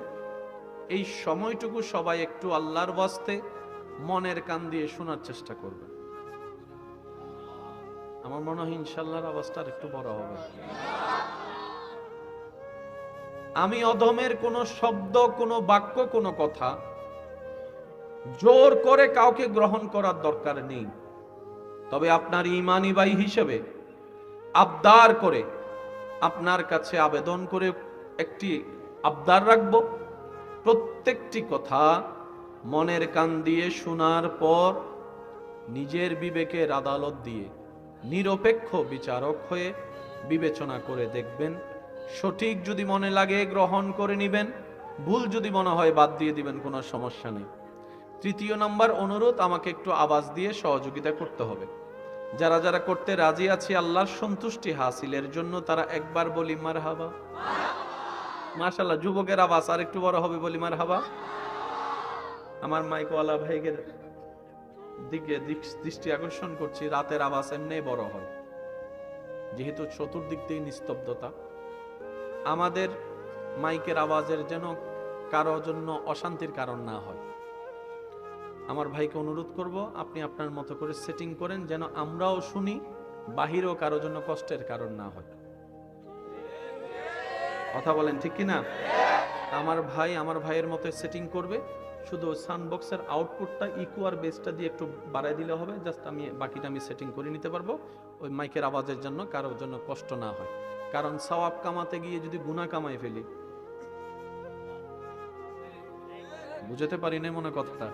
এই সময়টুকু সবাই একটু আল্লাহর ওয়াস্তে মনের কান দিয়ে শোনার চেষ্টা করবেন। আমার মনে হয় ইনশাআল্লাহর আওয়াজটা একটু বড় হবে। আমি অধমের কোনো শব্দ, কোনো বাক্য, কোনো কথা জোর করে কাউকে গ্রহণ করার দরকার নেই। তবে আপনার ঈমানি ভাই হিসেবে আবদার করে আপনার কাছে আবেদন করে একটি আবদার রাখব, প্রত্যেকটি কথা মনের কান দিয়ে শোনার পর নিজের বিবেকের আদালত দিয়ে নিরপেক্ষ বিচারক হয়ে বিবেচনা করে দেখবেন। সঠিক যদি মনে লাগে গ্রহণ করে নেবেন, ভুল যদি মনে হয় বাদ দিয়ে দিবেন, কোনো সমস্যা নেই। তৃতীয় নাম্বার অনুরোধ, আমাকে একটু আওয়াজ দিয়ে সহযোগিতা করতে হবে। যারা যারা করতে রাজি আছে আল্লাহর সন্তুষ্টি হাসিলের জন্য, তারা একবার বলি মারহাবা। মাশাআল্লাহ, যুবকের আওয়াজ আর একটু বড় হবে, বলি মারহাবা। আমার মাইকওয়ালা ভাইদের দিকে দৃষ্টি আকর্ষণ করছি, রাতের আওয়াজ এমনি বড় হয়, যেহেতু চতুর্দিক দিয়ে নিস্তব্ধতা। আমাদের মাইকের আওয়াজের যেন কারো জন্য অশান্তির কারণ না হয়। আমার ভাইকে অনুরোধ করব, আপনি আপনার মতো করে সেটিং করেন, যেন আমরাও শুনি, বাহিরেও কারো জন্য কষ্টের কারণ না হয়। কথা বলেন ঠিক কিনা? আমার ভাই আমার ভাইয়ের মতো সেটিং করবে, শুধু সাউন্ড বক্সের আউটপুটটা ইকো আর বেসটা দিয়ে একটু বাড়াই দিলে হবে, জাস্ট আমি বাকিটা আমি সেটিং করে নিতে পারবো, ওই মাইকের আওয়াজের জন্য কারোর জন্য কষ্ট না হয়। কারণ সওয়াব কামাতে গিয়ে যদি গুনাহ কামাই ফেলি, বুঝতে পারি না মনে কথাটা,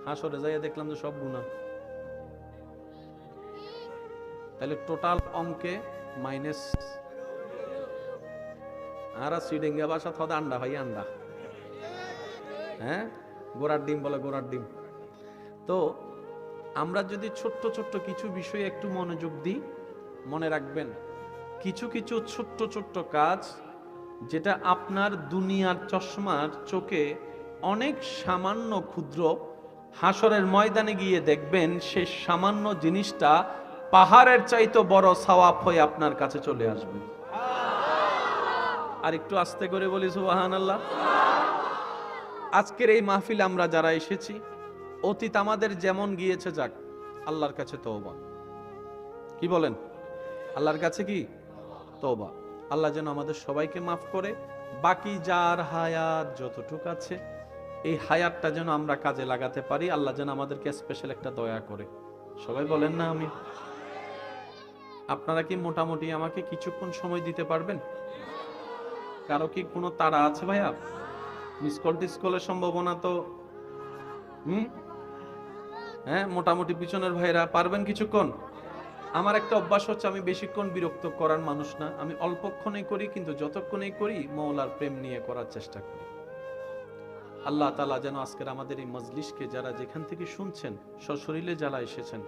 হাসরে যাইয়া দেখলাম যে সব গুনাহ, তাহলে টোটাল অঙ্কে মাইনাস। আর সুইডেঙ্গা ভাষা থদ আন্ডা ভাই আন্ডা, হ্যাঁ গোড়ার ডিম বলে গোড়ার ডিম। তো আমরা যদি ছোট্ট ছোট্ট কিছু বিষয়ে একটু মনোযোগ দিই, মনে রাখবেন কিছু কিছু ছোট্ট ছোট্ট কাজ যেটা আপনার দুনিয়ার চশমার চোখে অনেক সামান্য ক্ষুদ্র, হাসরের ময়দানে গিয়ে দেখবেন সে সামান্য জিনিসটা পাহাড়ের চাইতে বড় সওয়াব হয়ে আপনার কাছে চলে আসবে। আর একটু আস্তে করে বলি সুবহানাল্লাহ। আজকের এই মাহফিলে আমরা যারা এসেছি, অতীত আমাদের যেমন গিয়েছে যাক, আল্লাহর কাছে তওবা। কি বলেন? আল্লাহর কাছে কি তওবা। আল্লাহ যেন আমাদের সবাইকে মাফ করে, বাকি যার হায়াত যতটুকু আছে এই হায়াতটা যেন আমরা কাজে লাগাতে পারি। আল্লাহ যেন আমাদেরকে স্পেশাল একটা দয়া করে। সবাই বলেন না আমি। আপনারা কি মোটামুটি আমাকে কিছুক্ষণ সময় দিতে পারবেন? কারো কি কোনো তাড়া আছে ভাইয়া? মিস কল টিসকলের সম্ভাবনা তো হ্যাঁ, মোটামুটি পিছনের ভাইরা পারবেন কিছুক্ষণ? আমার একটা অভ্যাস হচ্ছে, আমি বেশিক্ষণ বিরক্ত করার মানুষ না, আমি অল্পক্ষণে করি, কিন্তু যতক্ষণেই করি মওলার প্রেম নিয়ে করার চেষ্টা করি। আল্লাহ তাআলা যেন আজকের আমাদের এই মজলিসকে যারা যেখান থেকে শুনছেন, সশরীরে যারা এসেছেন,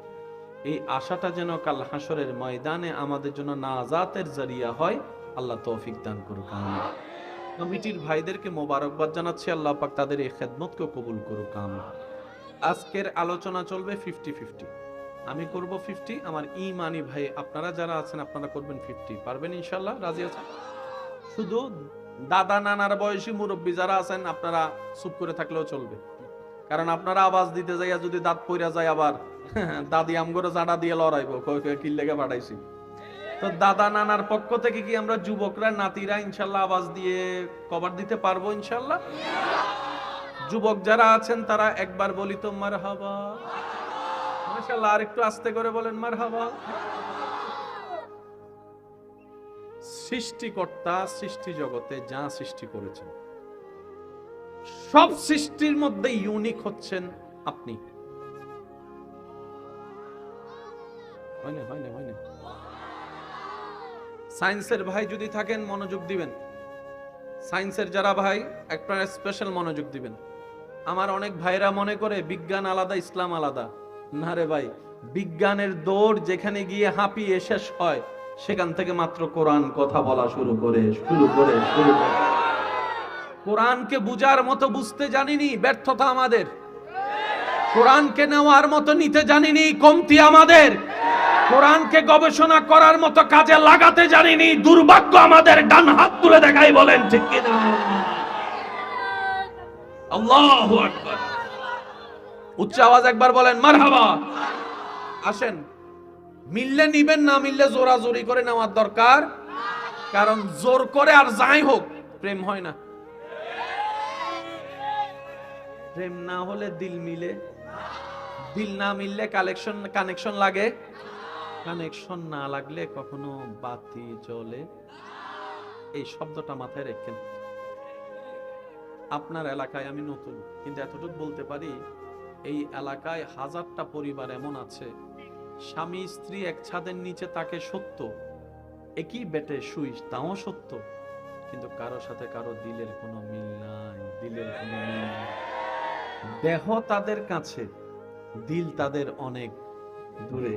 এই আশাটা যেন কাল হাসরের ময়দানে আমাদের জন্য নাজাতের জরিয়া হয়। আল্লাহ তৌফিক দান করুক। আমিন। কমিটির ভাইদেরকে মোবারকবাদ জানাচ্ছি, আল্লাহ পাক তাদের এই খেদমতকে কবুল করুক। আমিন। আজকের আলোচনা চলবে 50-50, আমি করব 50, আমার ইমানি ভাই আপনারা যারা আছেন আপনারা করবেন 50। পারবেন ইনশাআল্লাহ? রাজি আছেন? শুধু দাদা নানার বয়সী মুরব্বী যারা আছেন আপনারা চুপ করে থাকলেও চলবে, কারণ আপনারা আওয়াজ দিতে যাইয়া যদি দাঁত পইরা যায় আবার দাদি আমগরে জাডা দিয়ে লড়াইবো কি লেগে পাঠাইছি। তো দাদা নানার পক্ষ থেকে কি আমরা যুবকরা নাতিরা ইনশাআল্লাহ আওয়াজ দিয়ে কভার দিতে পারবো ইনশাআল্লাহ? যুবক যারা আছেন তারা একবার বলি তো মারহাবা, মাশাআল্লাহ। আর একটু আস্তে করে বলেন মারহাবা। সৃষ্টিকর্তা সৃষ্টি জগতে যা সৃষ্টি করেছেন, সব সৃষ্টির মধ্যে ইউনিক হচ্ছেন আপনি। হয় না? সায়েন্সের ভাই যদি থাকেন মনোযোগ দিবেন, সায়েন্সের যারা ভাই একটা স্পেশাল মনোযোগ দিবেন। আমার অনেক ভাইরা মনে করে বিজ্ঞান আলাদা ইসলাম আলাদা। না রে ভাই, বিজ্ঞানের দৌড় যেখানে গিয়ে হাঁপিয়ে শেষ হয়, সেখান থেকে মাত্র কোরআন কথা বলা শুরু করে। কোরআনকে বুঝার মতো বুঝতে জানিনি, ব্যর্থতা আমাদের। কোরআনকে নেওয়ার মতো নিতে জানিনি, কমতি আমাদের। কোরআনকে গবেষণা করার মতো কাজে লাগাতে জানিনি, দুর্ভাগ্য আমাদের। ডান হাত তুলে দেখাই বলেন ঠিক কিনা? আল্লাহু আকবার। উচ্চ আওয়াজ একবার বলেন মারহাবা। আসেন, মিললে নিবেন, না মিললে জোরাজোরি করে নেওয়ার দরকার, কারণ জোর করে আর যাই হোক প্রেম হয় না। প্রেম না হলে দিল মিলে, দিল না মিললে কানেকশন লাগে, কানেকশন না লাগলে কখনো বাতি জ্বলে। এই শব্দটা মাথায় রাখেন। আপনার এলাকায় আমি নতুন, কিন্তু এতটুকু বলতে পারি, এই এলাকায় হাজারটা পরিবার এমন আছে, স্বামী স্ত্রী এক ছাদের নিচে তাকে সত্য, একই বেটে শুই তাও সত্য, কিন্তু কারো সাথে কারো দিলের কোনো মিল নাই। দিলের কোনো মিল নাই। দেহ তাদের কাছে, দিল তাদের অনেক দূরে।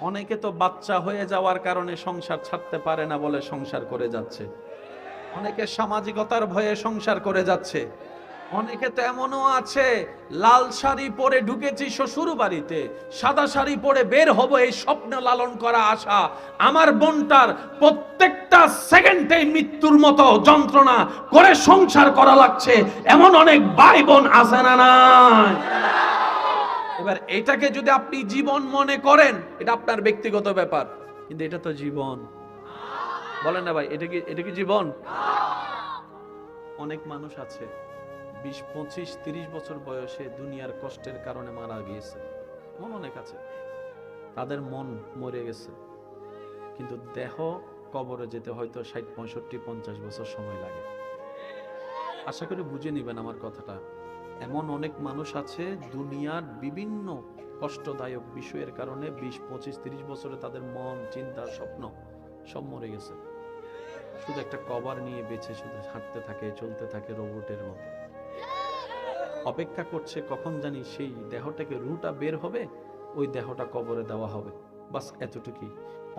অনেকে তো বাচ্চা হয়ে যাওয়ার কারণে সংসার ছাড়তে পারে না বলে সংসার করে যাচ্ছে, অনেকে সামাজিকতার ভয়ে সংসার করে যাচ্ছে, অনেকে তো এমনও আছে লাল শাড়ি পরে ঢুকেছি শ্বশুর বাড়িতে, সাদা শাড়ি পরে বের হব এই স্বপ্ন লালন করা আশা। আমার বোনটার প্রত্যেকটা সেকেন্ডে মৃত্যুর মতো যন্ত্রণা করে সংসার করা লাগছে, এমন অনেক ভাই বোন আছে না নাই? এবার এটাকে যদি আপনি জীবন মনে করেন, এটা আপনার ব্যক্তিগত ব্যাপার, কিন্তু এটা তো জীবন। বলেন না ভাই, এটা কি জীবন? অনেক মানুষ আছে 20, 25, 30 বছর বয়সে দুনিয়ার কষ্টের কারণে মারা গিয়েছে, এমন অনেক আছে। তাদের মন মরে গেছে, কিন্তু দেহ কবরে যেতে হয়তো 60, 65, 50 বছর সময় লাগে। আশা করি বুঝে নিবেন আমার কথাটা। এমন অনেক মানুষ আছে দুনিয়ার বিভিন্ন কষ্টদায়ক বিষয়ের কারণে 20, 25, 30 বছরে তাদের মন, চিন্তা, স্বপ্ন সব মরে গেছে। শুধু একটা কভার নিয়ে বেঁচে শুধু হাঁটতে থাকে, চলতে থাকে রোবটের মতো, অপেক্ষা করছে কখন জানি সেই দেহটাকে রুটা বের হবে, ওই দেহটা কবরে দেওয়া হবে, বাস এতটুকুই।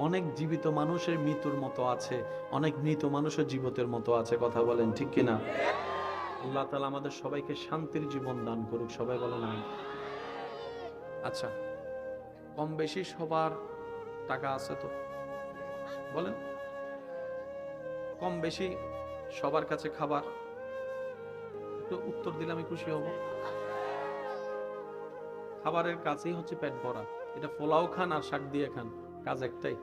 অনেক জীবিত মানুষের মৃত্যুর মতো আছে, অনেক মৃত মানুষের জীবিতের মতো আছে। কথা বলেন ঠিক কিনা? আল্লাহ তাআলা আমাদের সবাইকে শান্তির জীবন দান করুক, সবাই বলেন আমিন। আচ্ছা, কম বেশি সবার টাকা আছে তো বলেন? কম বেশি সবার কাছে খাবার? একটু উত্তর দিলে আমি খুশি হব। খাবারের কাছেই হচ্ছে পেট ভরা। এটা পোলাও খান আর শাক দিয়ে খান, কাজ একটাই।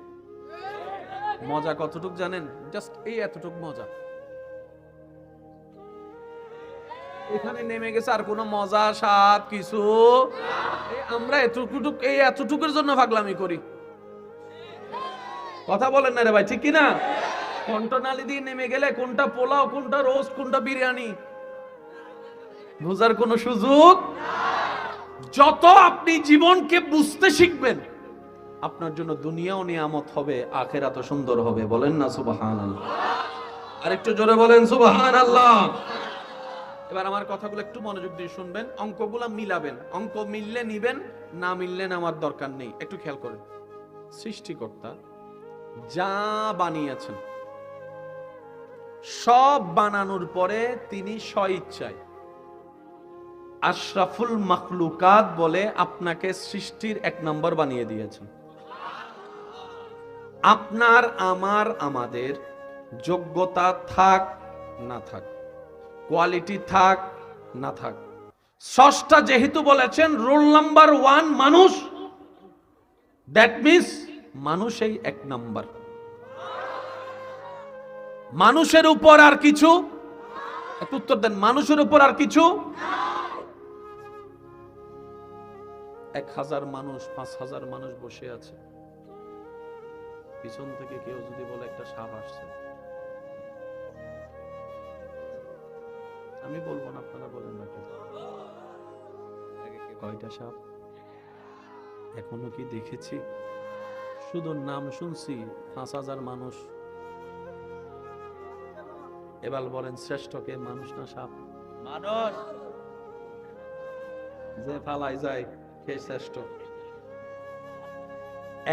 মজা কতটুক জানেন? জাস্ট এই এতটুক মজা। এখানে নেমে গেছে আর কোনো মজা স্বাদ কিছু। আমরা এতটুকুর জন্য পাগলামি করি। কথা বলেন না রে ভাই, ঠিক কিনা? কন্টনালি দিয়ে নেমে গেলে কোনটা পোলাও, কোনটা রোস্ট, কোনটা বিরিয়ানি বোঝার কোনো সুযোগ। যত আপনি জীবনকে বুঝতে শিখবেন, আপনার জন্য দুনিয়াও নিয়ামত হবে, আখিরাতও সুন্দর হবে। বলেন না সুবহানাল্লাহ? আরেকটু জোরে বলেন সুবহানাল্লাহ। এবার আমার কথাগুলো একটু মনোযোগ দিয়ে শুনবেন, অঙ্কগুলো মিলাবেন। অঙ্ক মিললে নিবেন, না মিললে আমার দরকার নেই। একটু খেয়াল করেন, সৃষ্টিকর্তা যা বানিয়েছেন সব বানানোর পরে তিনি স্বইচ্ছায় আশরাফুল মাখলুকাত বলে আপনাকে সৃষ্টির 1 নম্বর বানিয়ে দিয়েছেন। আপনার, আমার, আমাদের যোগ্যতা থাক না থাক, কোয়ালিটি থাক না থাক, স্রষ্টা যেহেতু বলেছেন রোল নাম্বার 1 মানুষ, দ্যাট মিন্স মানুষই 1 নাম্বার। মানুষের উপর আর কিছু, একটু উত্তর দেন, মানুষের উপর আর কিছু। 1000 মানুষ, 5000 মানুষ বসে আছে, পিছন থেকে কেউ যদি বলে একটা সাপ আসছে, আমি বলবো না, আপনারা বলেন না কেন? কয়টা সাপ এখনো কি দেখেছি? শুধু নাম শুনছি, 5000 মানুষ। এবার বলেন শ্রেষ্ঠকে, মানুষ না সাপ? মানুষ। যে পালাই যায় কে শ্রেষ্ঠ?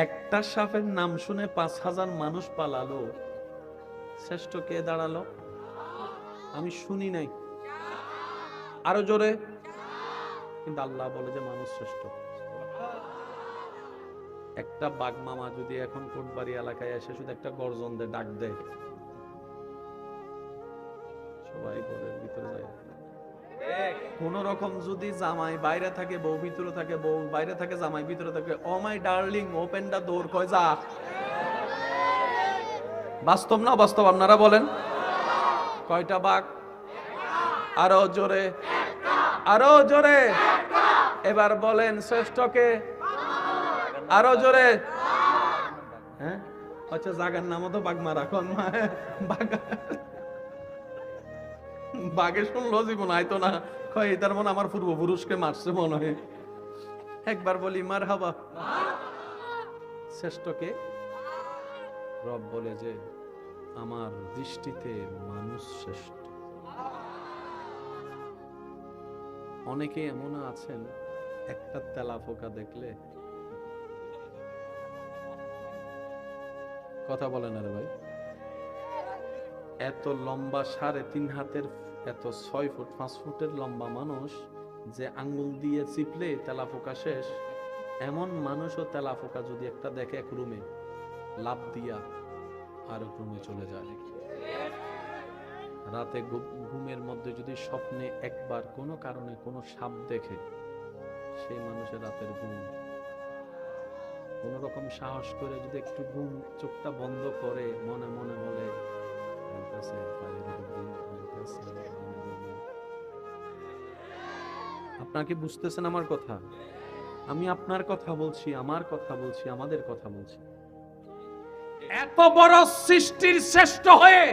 একটা সাপের নাম শুনে 5000 মানুষ পালালো, শ্রেষ্ঠ কে দাঁড়ালো? আমি শুনি নাই, আরো জোরে। কিন্তু আল্লাহ বলে যে মানুষ শ্রেষ্ঠ। একটা বাঘ মামা যদি এখন কোটবাড়ি এলাকায় এসে শুধু একটা গর্জন দেয়, ডাক দেয়, সবাই ঘরের ভিতরে যায়। কোন রকম যদি জামাই বাইরে থাকে, বউ ভিতরে থাকে, বউ বাইরে থাকে, জামাই ভিতরে থাকে, ও মাই ডার্লিং ওপেন দা ডোর, কয় যা। বাস্তব না বাস্তব? আপনারা বলেন। কয়টা বাঘ? আরো জোরে, আরো জোরে। এবার বলেন শ্রেষ্ঠকে, আরো জোরে। হ্যাঁ, আচ্ছা, জাগার নামও তো বাঘ মারা। কোন বাঘে শুনলো জীবন আইতো না, কয় তার মনে আমার পূর্বপুরুষকে মারছে মনে হয়। একবার বলি মারহাবা। শ্রেষ্ঠকে? রব বলে যে আমার দৃষ্টিতে মানুষ শ্রেষ্ঠ। অনেকে এমন আছেন, একটা তেলাপোকা দেখলে, কথা বলেন আরে ভাই, এত লম্বা 3.5 হাতের, এত 6 ফুট 5 ফুটের লম্বা মানুষ যে আঙ্গুল দিয়ে চিপলে তেলাপোকা শেষ। এমন মানুষও তেলাপোকা যদি একটা দেখে এক রুমে লাফ দিয়া আর রুমে চলে যায়। রাতে ঘুমের মধ্যে যদি স্বপ্নে একবার কোনো কারণে কোনো সাপ দেখে, সেই মানুষের রাতের ঘুম, কোন রকম সাহস করে যদি একটু ঘুম চোখটা বন্ধ করে মনে মনে বলে আপনারা কি বুঝতেছেন আমার কথা? আমি আপনার কথা বলছি, আমার কথা বলছি, আমাদের কথা বলছি। এত বড় সৃষ্টির শ্রেষ্ঠ হয়ে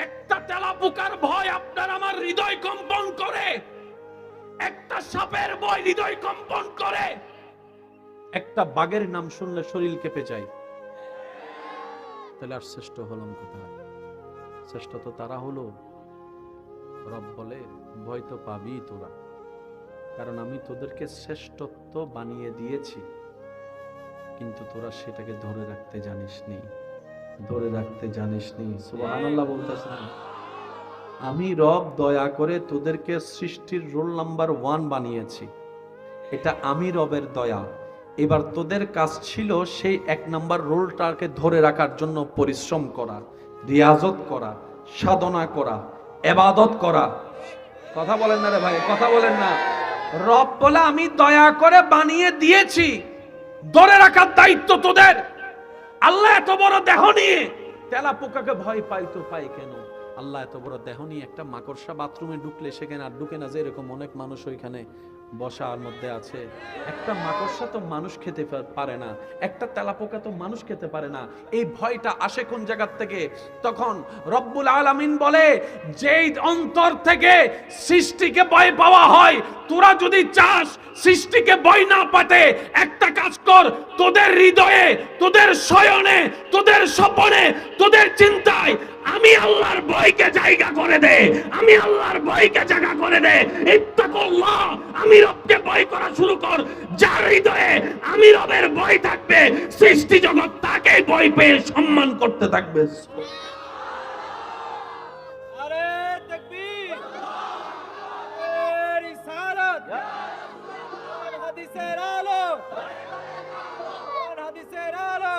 একটা তেলাপোকার ভয় আপনার আমার হৃদয় কম্পন করে, একটা সাপের ভয় হৃদয় কম্পন করে, একটা বাঘের নাম শুনলে শরীর কেঁপে যায়। তাহলে আর শ্রেষ্ঠ হলাম কোথায়? শ্রেষ্ঠ তো তারা হলো, রব বলে ভয় তো পাবি তোরা, কারণ আমি তোদেরকে শ্রেষ্ঠত্ব বানিয়ে দিয়েছি, কিন্তু তোরা সেটাকে ধরে রাখতে জানিসনি, ধরে রাখতে জানিসনি। সুবহানাল্লাহ বলতেছেন। আমি রব দয়া করে তোদেরকে সৃষ্টির রোল নাম্বার 1 বানিয়েছি, এটা আমি রবের দয়া। এবার তোদের কাজ ছিল সেই 1 নাম্বার রোলটাকে ধরে রাখার জন্য পরিশ্রম করা, রিয়াজত করা, সাধনা করা, ইবাদত করা। কথা বলেন না রে ভাই, কথা বলেন না। রব বলে আমি দয়া করে বানিয়ে দিয়েছি, ধরে রাখার দায়িত্ব তোদের। আল্লাহ এত বড় দেহ নিয়ে তেলাপোকাকে ভয় পাই তো পাই কেন? আল্লাহ এত বড় দেহ নিয়ে একটা মাকড়সা বাথরুমে ঢুকলে সেখানে আর ঢুকে না, যে এরকম অনেক মানুষ ওইখানে বসার মধ্যে আছে। একটা মাকড়সা তো মানুষ খেতে পারে না, একটা তেলাপোকা তো মানুষ খেতে পারে না। এই ভয়টা আসে কোন জায়গা থেকে? তখন রব্বুল আলামিন বলে, যেই অন্তর থেকে সৃষ্টিকে ভয় পাওয়া হয়, তোরা যদি চাস সৃষ্টিকে ভয় না পাতে, একটা কাজ কর, তোদের হৃদয়ে, তোদের শয়নে, তোদের স্বপনে, তোদের চিন্তায় আমি আল্লাহর ভয়কে জায়গা করে দে, আমি আল্লাহর ভয়কে জায়গা করে দে। ইত্তাকুল্লাহ, আমি রবকে ভয় করা শুরু কর। যার হৃদয়ে আমি রবের ভয় থাকবে, সৃষ্টি জগৎ তাকে ভয় পেয়ে সম্মান করতে থাকবে। আরে তাকবীর, রিসালাত, হাদিসের আলো, হাদিসের আলো।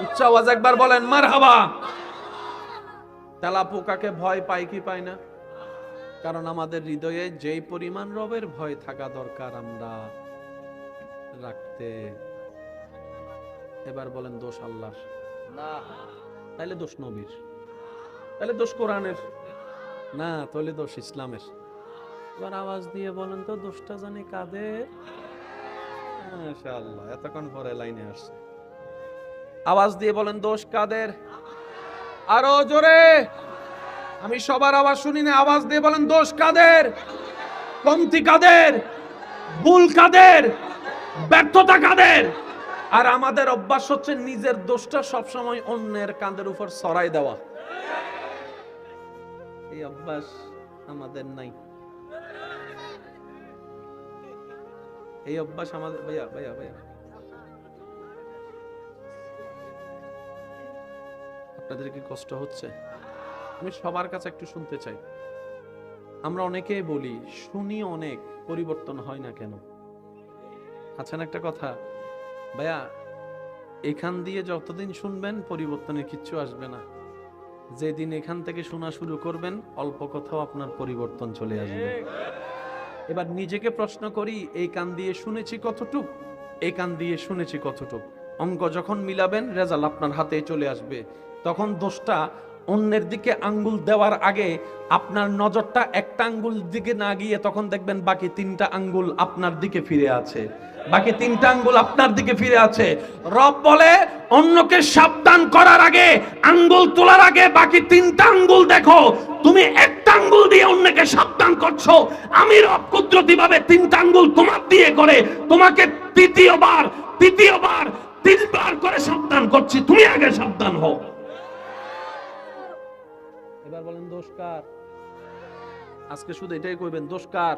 উচ্চ আওয়াজ একবার বলেন মারহাবা। তেলাপোকাকে ভয় পাই কি পাই না? কারণ আমাদের হৃদয়ে যেই পরিমাণ রবের ভয় থাকা দরকার আমরা রাখতে। এবার বলেন দোষ আল্লাহর না, তাইলে দোষ নবীর, তাহলে দোষ কোরআনের না, তাহলে দোষ ইসলামের। এবার আওয়াজ দিয়ে বলেন তো দোষটা জানি কাদের? মাশাআল্লাহ, এতক্ষণ পরে লাইনে আসছে। আওয়াজ দিয়ে বলেন দোষ কাদের? আরো জোরে, আমি সবার আওয়াজ শুনি না। আওয়াজ দিয়ে বলেন দোষ কাদের? কমতি কাদের? ভুল কাদের? ব্যর্থতা কাদের? আর আমাদের অভ্যাস হচ্ছে নিজের দোষটা সবসময় অন্যের কাঁধের উপর ছড়াই দেওয়া। এই অভ্যাস আমাদের নাই, এই অভ্যাস আমাদের। ভাইয়া ভাইয়া ভাইয়া, আপনাদের কি কষ্ট হচ্ছে? আমি সবার কাছে একটু শুনতে চাই। আমরা অনেকেই বলি, শুনি অনেক, পরিবর্তন হয় না কেন? আচ্ছা না একটা কথা ভাইয়া, এখান দিয়ে যতদিন শুনবেন পরিবর্তনের কিচ্ছু আসবে না। যেদিন এখান থেকে শোনা শুরু করবেন, অল্প কথাও আপনার পরিবর্তন চলে আসবে। এবার নিজেকে প্রশ্ন করি, এই কান দিয়ে শুনেছি কতটুক, এই কান দিয়ে শুনেছি কতটুক। অঙ্ক যখন মিলাবেন, রেজাল্ট আপনার হাতে চলে আসবে। তখন দোষটা অন্যের দিকে আঙ্গুল দেওয়ার আগে আপনার নজরটা একটা আঙ্গুল দিকে না গিয়ে তখন দেখবেন বাকি 3টা আঙ্গুল আপনার দিকে ফিরে আছে, বাকি 3টা আঙ্গুল আপনার দিকে ফিরে আছে। রব বলে, অন্যকে সাবধান করার আগে, আঙ্গুল তোলার আগে বাকি 3টা আঙ্গুল দেখো। তুমি একটা আঙ্গুল দিয়ে অন্যকে সাবধান করছো, আমি রব কুদরতি ভাবে 3টা আঙ্গুল তোমার দিয়ে করে তোমাকে তৃতীয়বার 3বার করে সাবধান করছি। তুমি আগে সাবধান হও। এবার বলেন দোষ কার? আজকে শুধু এটাই কইবেন, দোষ কার?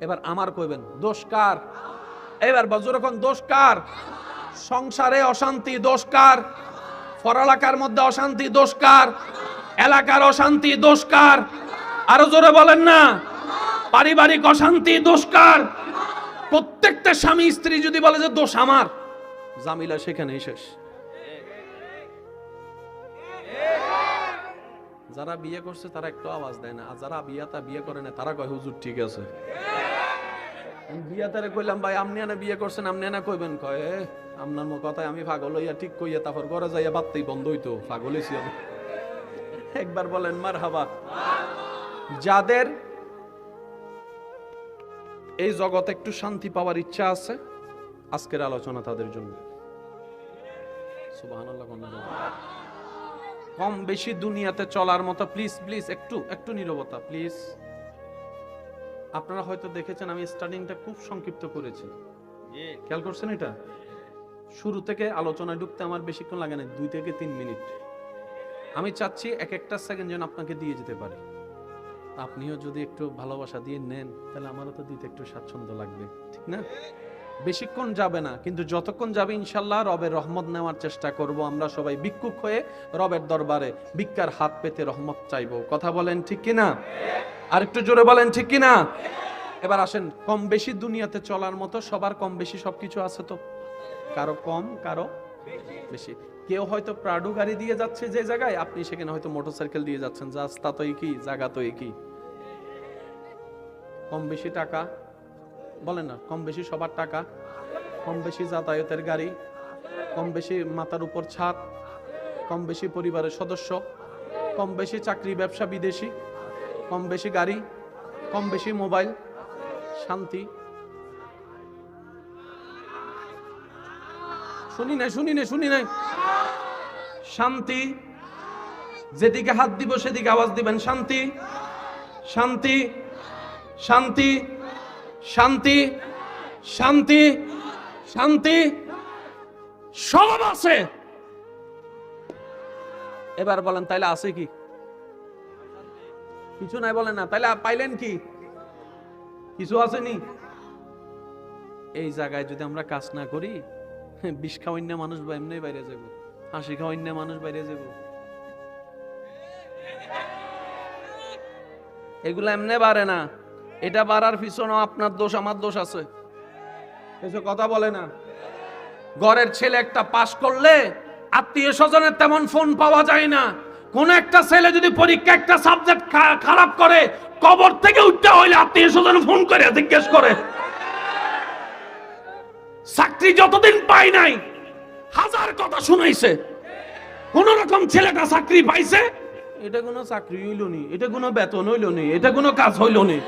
এবার আমার কইবেন দোষ কার? এবার বজরকম দোষ কার? সংসারে অশান্তি দোষ কার? পড়ালেখার মধ্যে অশান্তি দোষ কার? এলাকার অশান্তি দোষ কার? আরো জোরে বলেন না। পারিবারিক অশান্তি দোষ কার? প্রত্যেকটা স্বামী স্ত্রী যদি বলে যে দোষ আমার, জামিলা সেখানেই শেষ। যারা বিয়ে করছে তারা একটু আওয়াজ দেয় না, আর যারা বিয়ে করে না তারা কয় হুজুর ঠিক আছে। বিয়াতারে কইলাম ভাই আপনি না বিয়ে করছেন, আপনি না কইবেন, কয় আপনার কথায় আমি পাগল হইয়া ঠিক কইয়া তারপর ঘরে যাইয়া বাত্তেই বন্ধ হইতো, পাগল হইছি আমি। একবার বলেন মারহাবা। যাদের এই জগতে একটু শান্তি পাওয়ার ইচ্ছা আছে, আজকের আলোচনা তাদের জন্য। সুবহানাল্লাহ। কম বেশি দুনিয়াতে চলার মতো প্লিজ প্লিজ একটু একটু নীরবতা প্লিজ। আপনারা হয়তো দেখেছেন আমি স্টার্টিংটা খুব সংক্ষিপ্ত করেছি, জি। খেয়াল করছেন? এটা শুরু থেকে আলোচনায় ঢুকতে আমার বেশিক্ষণ লাগে না, 2 থেকে 3 মিনিট। আমি চাচ্ছি এক একটা সেকেন্ড যেন আপনাকে দিয়ে যেতে পারে। আপনিও যদি একটু ভালোবাসা দিয়ে নেন তাহলে আমারও তো দিতে একটু স্বাচ্ছন্দ্য লাগবে, ঠিক না? বেশিক্ষণ যাবে না, কিন্তু যতক্ষণ যাবে ইনশাল্লাহ রবের রহমত নেওয়ার চেষ্টা করব। আমরা সবাই ভিক্ষুক হয়ে রবের দরবারে ভিক্ষার হাত পেতে রহমত চাইবো। কথা বলেন ঠিক কিনা? আর একটু জোরে বলেন ঠিক কিনা? এবার আসেন, কম বেশি দুনিয়াতে চলার মতো সবার কম বেশি সবকিছু আছে তো, কারো কম কারো বেশি। কেউ হয়তো প্রাডো গাড়ি দিয়ে যাচ্ছে যে জায়গায়, আপনি সেখানে হয়তো মোটরসাইকেল দিয়ে যাচ্ছেন, রাস্তা তো একই, জায়গা তো একই। কম বেশি টাকা বলেন না, কম বেশি সবার টাকা, কম বেশি যাতায়াতের গাড়ি, কম বেশি মাথার উপর ছাদ, কম বেশি পরিবারের সদস্য, কম বেশি চাকরি ব্যবসা বিদেশি, কম বেশি গাড়ি, কম বেশি মোবাইল। শান্তি শুনি নাই শান্তি। যেদিকে হাত দিব সেদিকে আওয়াজ দিবেন, শান্তি শান্তি শান্তি শান্তি শান্তি শান্তি সব আছে। এবার বলেন তাইলে আছে কি? কিছু নাই বলেন না, তাইলে পাইলেন কি? কিছু আসেনি। এই জায়গায় যদি আমরা কাজ না করি, বিষ খাওয়াইন্য মানুষ এমনি বাইরে যাব, হাসি খাওয়াইন্য মানুষ বাইরে যাব, এগুলো এমনি বাড়ে না। এটা বাড়ার পিছনে আপনার দোষ আমার দোষ আছে, কিছু কথা বলে না। ঘরের ছেলে একটা পাশ করলে আত্মীয় স্বজনের তেমন ফোন পাওয়া যায় না। কোন একটা ছেলে যদি পরীক্ষা একটা সাবজেক্ট খারাপ করে, কবর থেকে উঠতে হইলে আত্মীয় স্বজন ফোন করে জিজ্ঞেস করে। চাকরি যতদিন পাই নাই হাজার কথা শুনাইছে, কোন রকম ছেলেটা চাকরি পাইছে, এটা কোনো চাকরি হইল নি, এটা কোনো বেতন হইল নি, এটা কোনো কাজ হইল নি।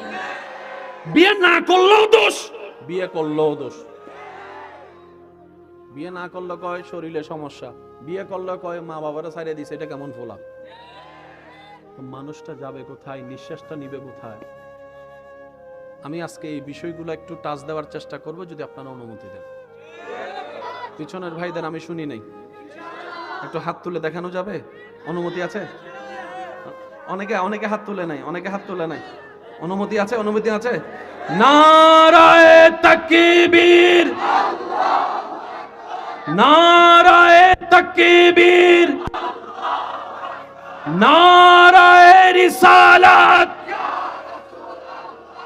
বিয়ে না করলেও দোষ, বিয়ে করলেও দোষ। বিয়ে না করলে কয় শরীরে সমস্যা, বিয়ে করলে কয় মা বাবারা ছাড়িয়ে দিছে, এটা কেমন ফোলা। মানুষটা যাবে কোথায়, নিঃশ্বাসটা নিবে কোথায়? আমি আজকে এই বিষয়গুলো একটু টাচ দেওয়ার চেষ্টা করব, যদি আপনারা অনুমতি দেন। পিছনের ভাইদের আমি শুনি নাই, একটু হাত তুলে দেখানো যাবে? অনুমতি আছে? অনেকে হাত তুলে নাই, অনুমতি আছে? অনুমতি আছে? নারায়ে তাকবীর, নারায়ে তাকবীর, নারায়ে রিসালাত।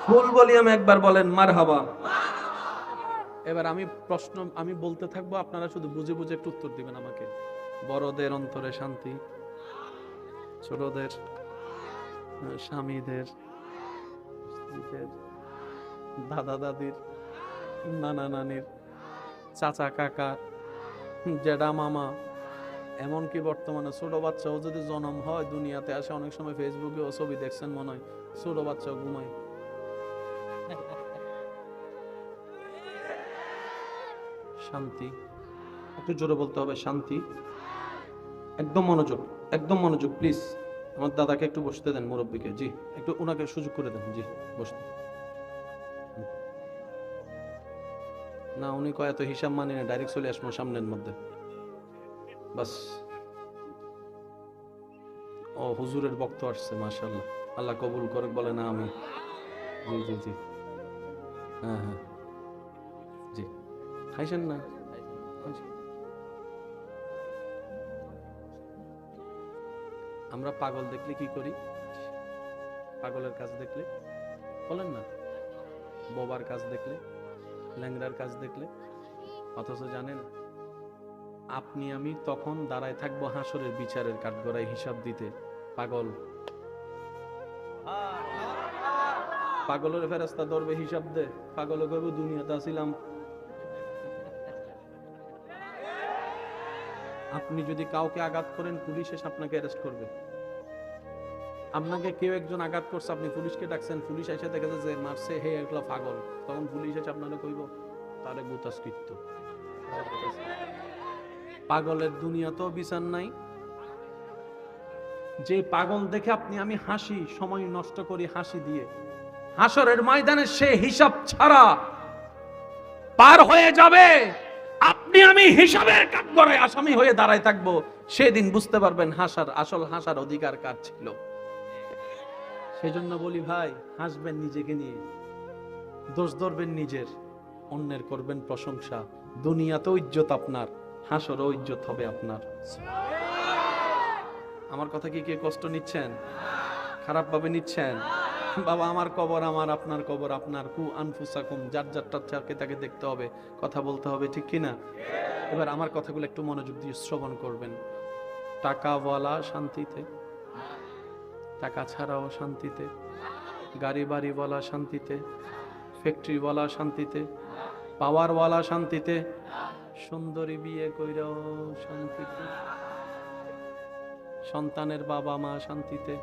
ফুল ভলিউম একবার বলেন মারহাবা। এবার আমি বলতে থাকবো, আপনারা শুধু বুঝে বুঝে একটু উত্তর দিবেন আমাকে। বড়দের অন্তরে শান্তি, ছোটদের, স্বামীদের, স্ত্রীদের, দাদা দাদির, নানা নানির, চাচা কাকার, জেঠা মামা, এমনকি বর্তমানে ছোট বাচ্চাও যদি জন্ম হয় দুনিয়াতে আসে, অনেক সময় ফেসবুকে ও ছবি দেখছেন মনে হয়, ছোট বাচ্চাও ঘুমায়। শান্তি, একটু জোরে বলতে হবে, শান্তি। একদম মনোযোগ প্লিজ। আমার দাদাকে একটু বসতে দেন, মুরব্বীকে। জি, একটু ওনাকে সুযোগ করে দেন। জি, বসতে। না, উনি কয় এত হিসাব মানি না, ডাইরেক্ট চলে আসবো সামনের মধ্যে, বাস। ও হুজুরের বক্ত আসছে, মাশাআল্লাহ, আল্লাহ কবুল করুক, বলে না আমি। জি জি জি, হ্যাঁ হ্যাঁ, জি। খাইছেন না? আমরা পাগল দেখলে কি করি? পাগলের কাজ দেখলে বলেন না, বোবার কাজ দেখলে, ল্যাংড়ার কাজ দেখলে। অথচ জানেন, আপনি আমি তখন দাঁড়ায় থাকবো হাসরের বিচারের কাঠগড়ায় হিসাব দিতে। পাগলের ফেরেশতা ধরবে, হিসাব দে। পাগল কইব দুনিয়াতে আসিলাম। আপনি যদি কাউকে আঘাত করেন, পুলিশ এসে আপনাকে অ্যারেস্ট করবে। আপনাকে কেউ একজন আঘাত করছে, আপনি পুলিশকে ডাকছেন, পুলিশ এসে দেখেছে যে মারছে হে এগুলো পাগল, তখন পুলিশ এসে আপনারা কইব তারে গুতাস্কৃত্য। পাগলের দুনিয়াতেও বিচার নাই। যে পাগল দেখে আপনি আমি হাসি, সময় নষ্ট করি হাসি দিয়ে, হাসরের ময়দানে সে হিসাব ছাড়া পার হয়ে যাবে। আপনি আমি হিসাবের কাঠগড়ায় আসামি হয়ে দাঁড়ায় থাকবো। সেদিন বুঝতে পারবেন হাসার অধিকার কার ছিল। সেজন্য বলি ভাই, হাসবেন নিজেকে নিয়ে, দোষ ধরবেন নিজের, অন্যের করবেন প্রশংসা। দুনিয়াতেও ইজ্জত আপনার, হাসরেও ইজ্জত হবে আপনার। আমার কথা কি কে কষ্ট নিচ্ছেন? খারাপ ভাবে নিচ্ছেন? বাবা, আমার কবর আমার, আপনার কবর আপনার। কু আনফুসাকুম, যার যারটাকে তাকে দেখতে হবে, কথা বলতে হবে, ঠিক কিনা? এবার আমার কথাগুলো একটু মনোযোগ দিয়ে শ্রবণ করবেন। টাকাওয়ালা শান্তিতে, টাকা ছাড়াও শান্তিতে, গাড়ি বাড়িওয়ালা শান্তিতে, ফ্যাক্টরিওয়ালা শান্তিতে, পাওয়ারওয়ালা শান্তিতে, সুন্দরী বিয়ে কইরাও শান্তিতে, সন্তানের বাবা মা শান্তিতে,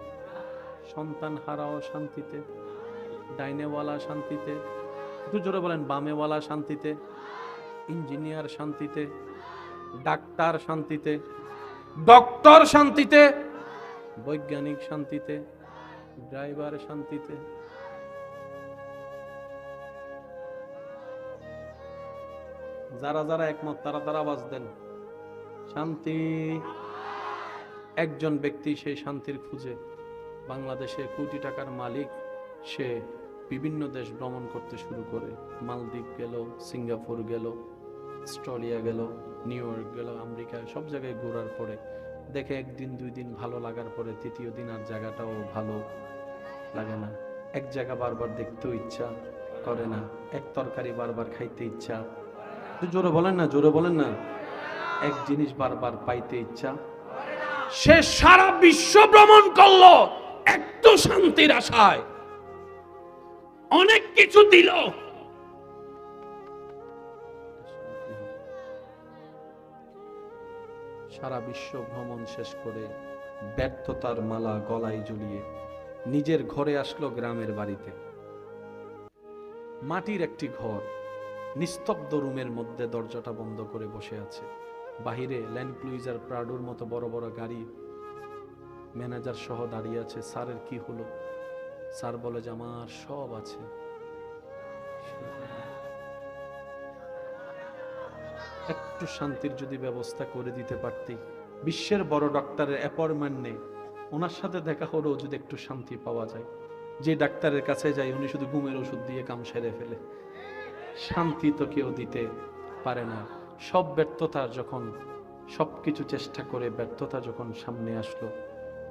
সন্তান হারাও শান্তিতে, ডাইনেওয়ালা শান্তিতে, একটু জোরে বলেন, বামেওয়ালা শান্তিতে, ইঞ্জিনিয়ার শান্তিতে, ডাক্তার শান্তিতে, ডক্টর শান্তিতে, বৈজ্ঞানিক শান্তিতে, ড্রাইভার শান্তিতে। যারা যারা একমত তারা আওয়াজ দেন, শান্তি। একজন ব্যক্তি সেই শান্তির খুঁজে, বাংলাদেশে কোটি টাকার মালিক, সে বিভিন্ন দেশ ভ্রমণ করতে শুরু করে। মালদ্বীপ গেল, সিঙ্গাপুর গেল, অস্ট্রেলিয়া গেল, নিউ ইয়র্ক গেল, আমেরিকা, সব জায়গায় ঘোরার পরে দেখে একদিন দুই দিন ভালো লাগার পরে তৃতীয় দিন আর জায়গাটাও ভালো লাগে না। এক জায়গা বারবার দেখতেও ইচ্ছা করে না, এক তরকারি বারবার খাইতে ইচ্ছা, জোরে বলেন না, জোরে বলেন না, এক জিনিস বারবার পাইতে ইচ্ছা। সে সারা বিশ্ব ভ্রমণ করলো একটু শান্তির আশায়, অনেক কিছু দিল, সারা বিশ্ব ভ্রমণ শেষ করে ব্যর্থতার মালা গলায় ঝুলিয়ে নিজের ঘরে আসলো, গ্রামের বাড়িতে। মাটির একটি ঘর, নিস্তব্ধ রুমের মধ্যে দরজাটা বন্ধ করে বসে আছে। বাহিরে ল্যান্ড ক্রুইজার, প্রাডোর মতো বড় বড় গাড়ি, ম্যানেজার সহ দাঁড়িয়ে আছে। স্যারের কি হলো? স্যার বলে যে আমার সব আছে। একটু শান্তির যদি ব্যবস্থা করে দিতে পারতি, বিশ্বের বড় ডক্টরের অ্যাপয়েন্টমেন্ট নেই, ওনার সাথে দেখা হলেও যদি একটু শান্তি পাওয়া যায়। যে ডাক্তারের কাছে যাই উনি শুধু ঘুমের ওষুধ দিয়ে কাম সেরে ফেলে, শান্তি তো কেউ দিতে পারে না। সব ব্যর্থতা যখন, সবকিছু চেষ্টা করে ব্যর্থতা যখন সামনে আসলো,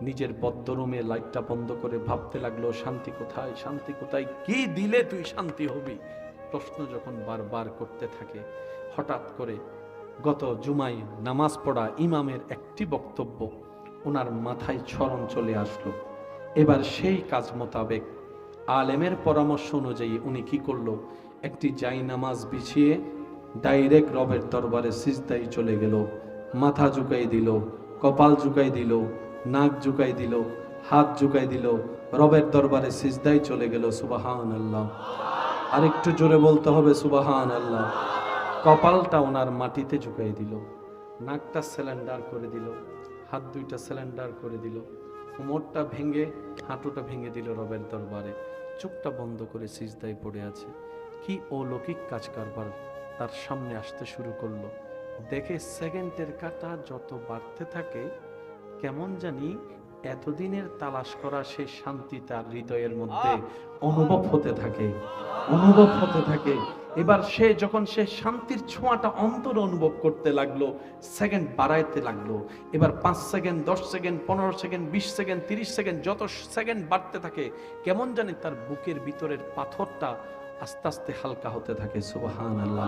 নিজের বদ্ধ রুমে লাইটটা বন্ধ করে ভাবতে লাগলো, শান্তি কোথায়, শান্তি কোথায়, কি দিলে তুই শান্তি হবি? প্রশ্ন যখন বারবার করতে থাকে, হঠাৎ করে গত জুমায় নামাজ পড়া ইমামের একটি বক্তব্য ওনার মাথায় স্মরণ চলে আসলো। এবার সেই কাজ মোতাবেক আলেমের পরামর্শ অনুযায়ী উনি কি করলো, একটি জায়নামাজ বিছিয়ে ডাইরেক্ট রবের দরবারে সিজদায় চলে গেল। মাথা ঝুঁকাই দিল, কপাল ঝুঁকাই দিল, নাক ঝুঁকাই দিল, হাত ঝুঁকাই দিল, রবের দরবারে সিজদায় চলে গেল। সুবহানাল্লাহ। আরেকটু জোরে বলতে হবে সুবহানাল্লাহ। কপালটা ওনার মাটিতে ঝুঁকাই দিল, নাকটা সিলিন্ডার করে দিল, হাত দুইটা সিলিন্ডার করে দিল, কোমরটা ভেঙে হাঁটুটা ভেঙে দিল রবের দরবারে। চোখটা বন্ধ করে সিজদায় পড়ে আছে। কি অলৌকিক কাজ কারবার তার সামনে আসতে শুরু করলো। দেখে সেকেন্ডের কাটা যত বাড়তে থাকে, কেমন জানি এতদিনের তালাশ করা সেই শান্তি তার হৃদয়ের মধ্যে অনুভব হতে থাকে, অনুভব হতে থাকে। এবার সে যখন সে শান্তির ছোঁয়াটা অন্তর অনুভব করতে লাগলো, সেকেন্ড বাড়াইতে লাগলো। এবার 5 second, 10 second, 15 second, 20 second, 30 second, যত সেকেন্ড বাড়তে থাকে, কেমন জানি তার বুকের ভিতরের পাথরটা আস্তে আস্তে হালকা হতে থাকে। সুবহানাল্লাহ।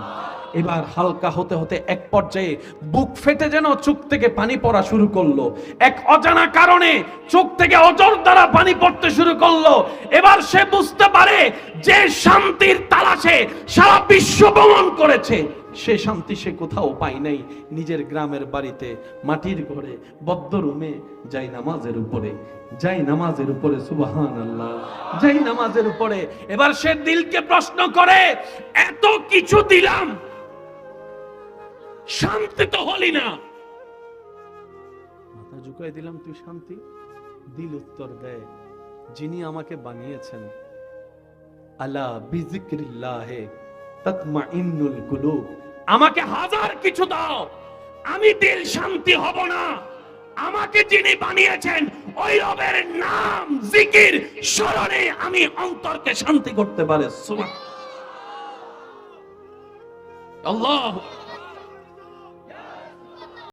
এবার হালকা হতে হতে এক পর্যায়ে বুক ফেটে যেন চোখ থেকে পানি পড়া শুরু করলো। এক অজানা কারণে চোখ থেকে অজর দ্বারা পানি পড়তে শুরু করলো। এবার সে বুঝতে পারে যে শান্তির তালাশে সারা বিশ্ব ভ্রমণ করেছে, সে শান্তি সে কোথাও পায় নাই, নিজের গ্রামের বাড়িতে মাটির ঘরে বদ্ধ রুমে যাই নামাজের উপরে সুবহানাল্লাহ, যাই নামাজের উপরে। এবার সে দিলকে প্রশ্ন করে, এত কিছু দিলাম, শান্তি তো হলি না, মাথা ঝুঁকাই দিলাম, তুই শান্তি? দিল উত্তর দেয়, যিনি আমাকে বানিয়েছেন, আলা বিযিকরিল্লাহে তাতমাইন্নুল কুলুব, আমাকে হাজার কিছু দাও, আমি দিল শান্তি হব না। আমাকে যিনি বানিয়েছেন ওই রবের নাম জিকির স্মরণে আমি অন্তরকে শান্তি করতে পারে। সুবহানাল্লাহ। আল্লাহ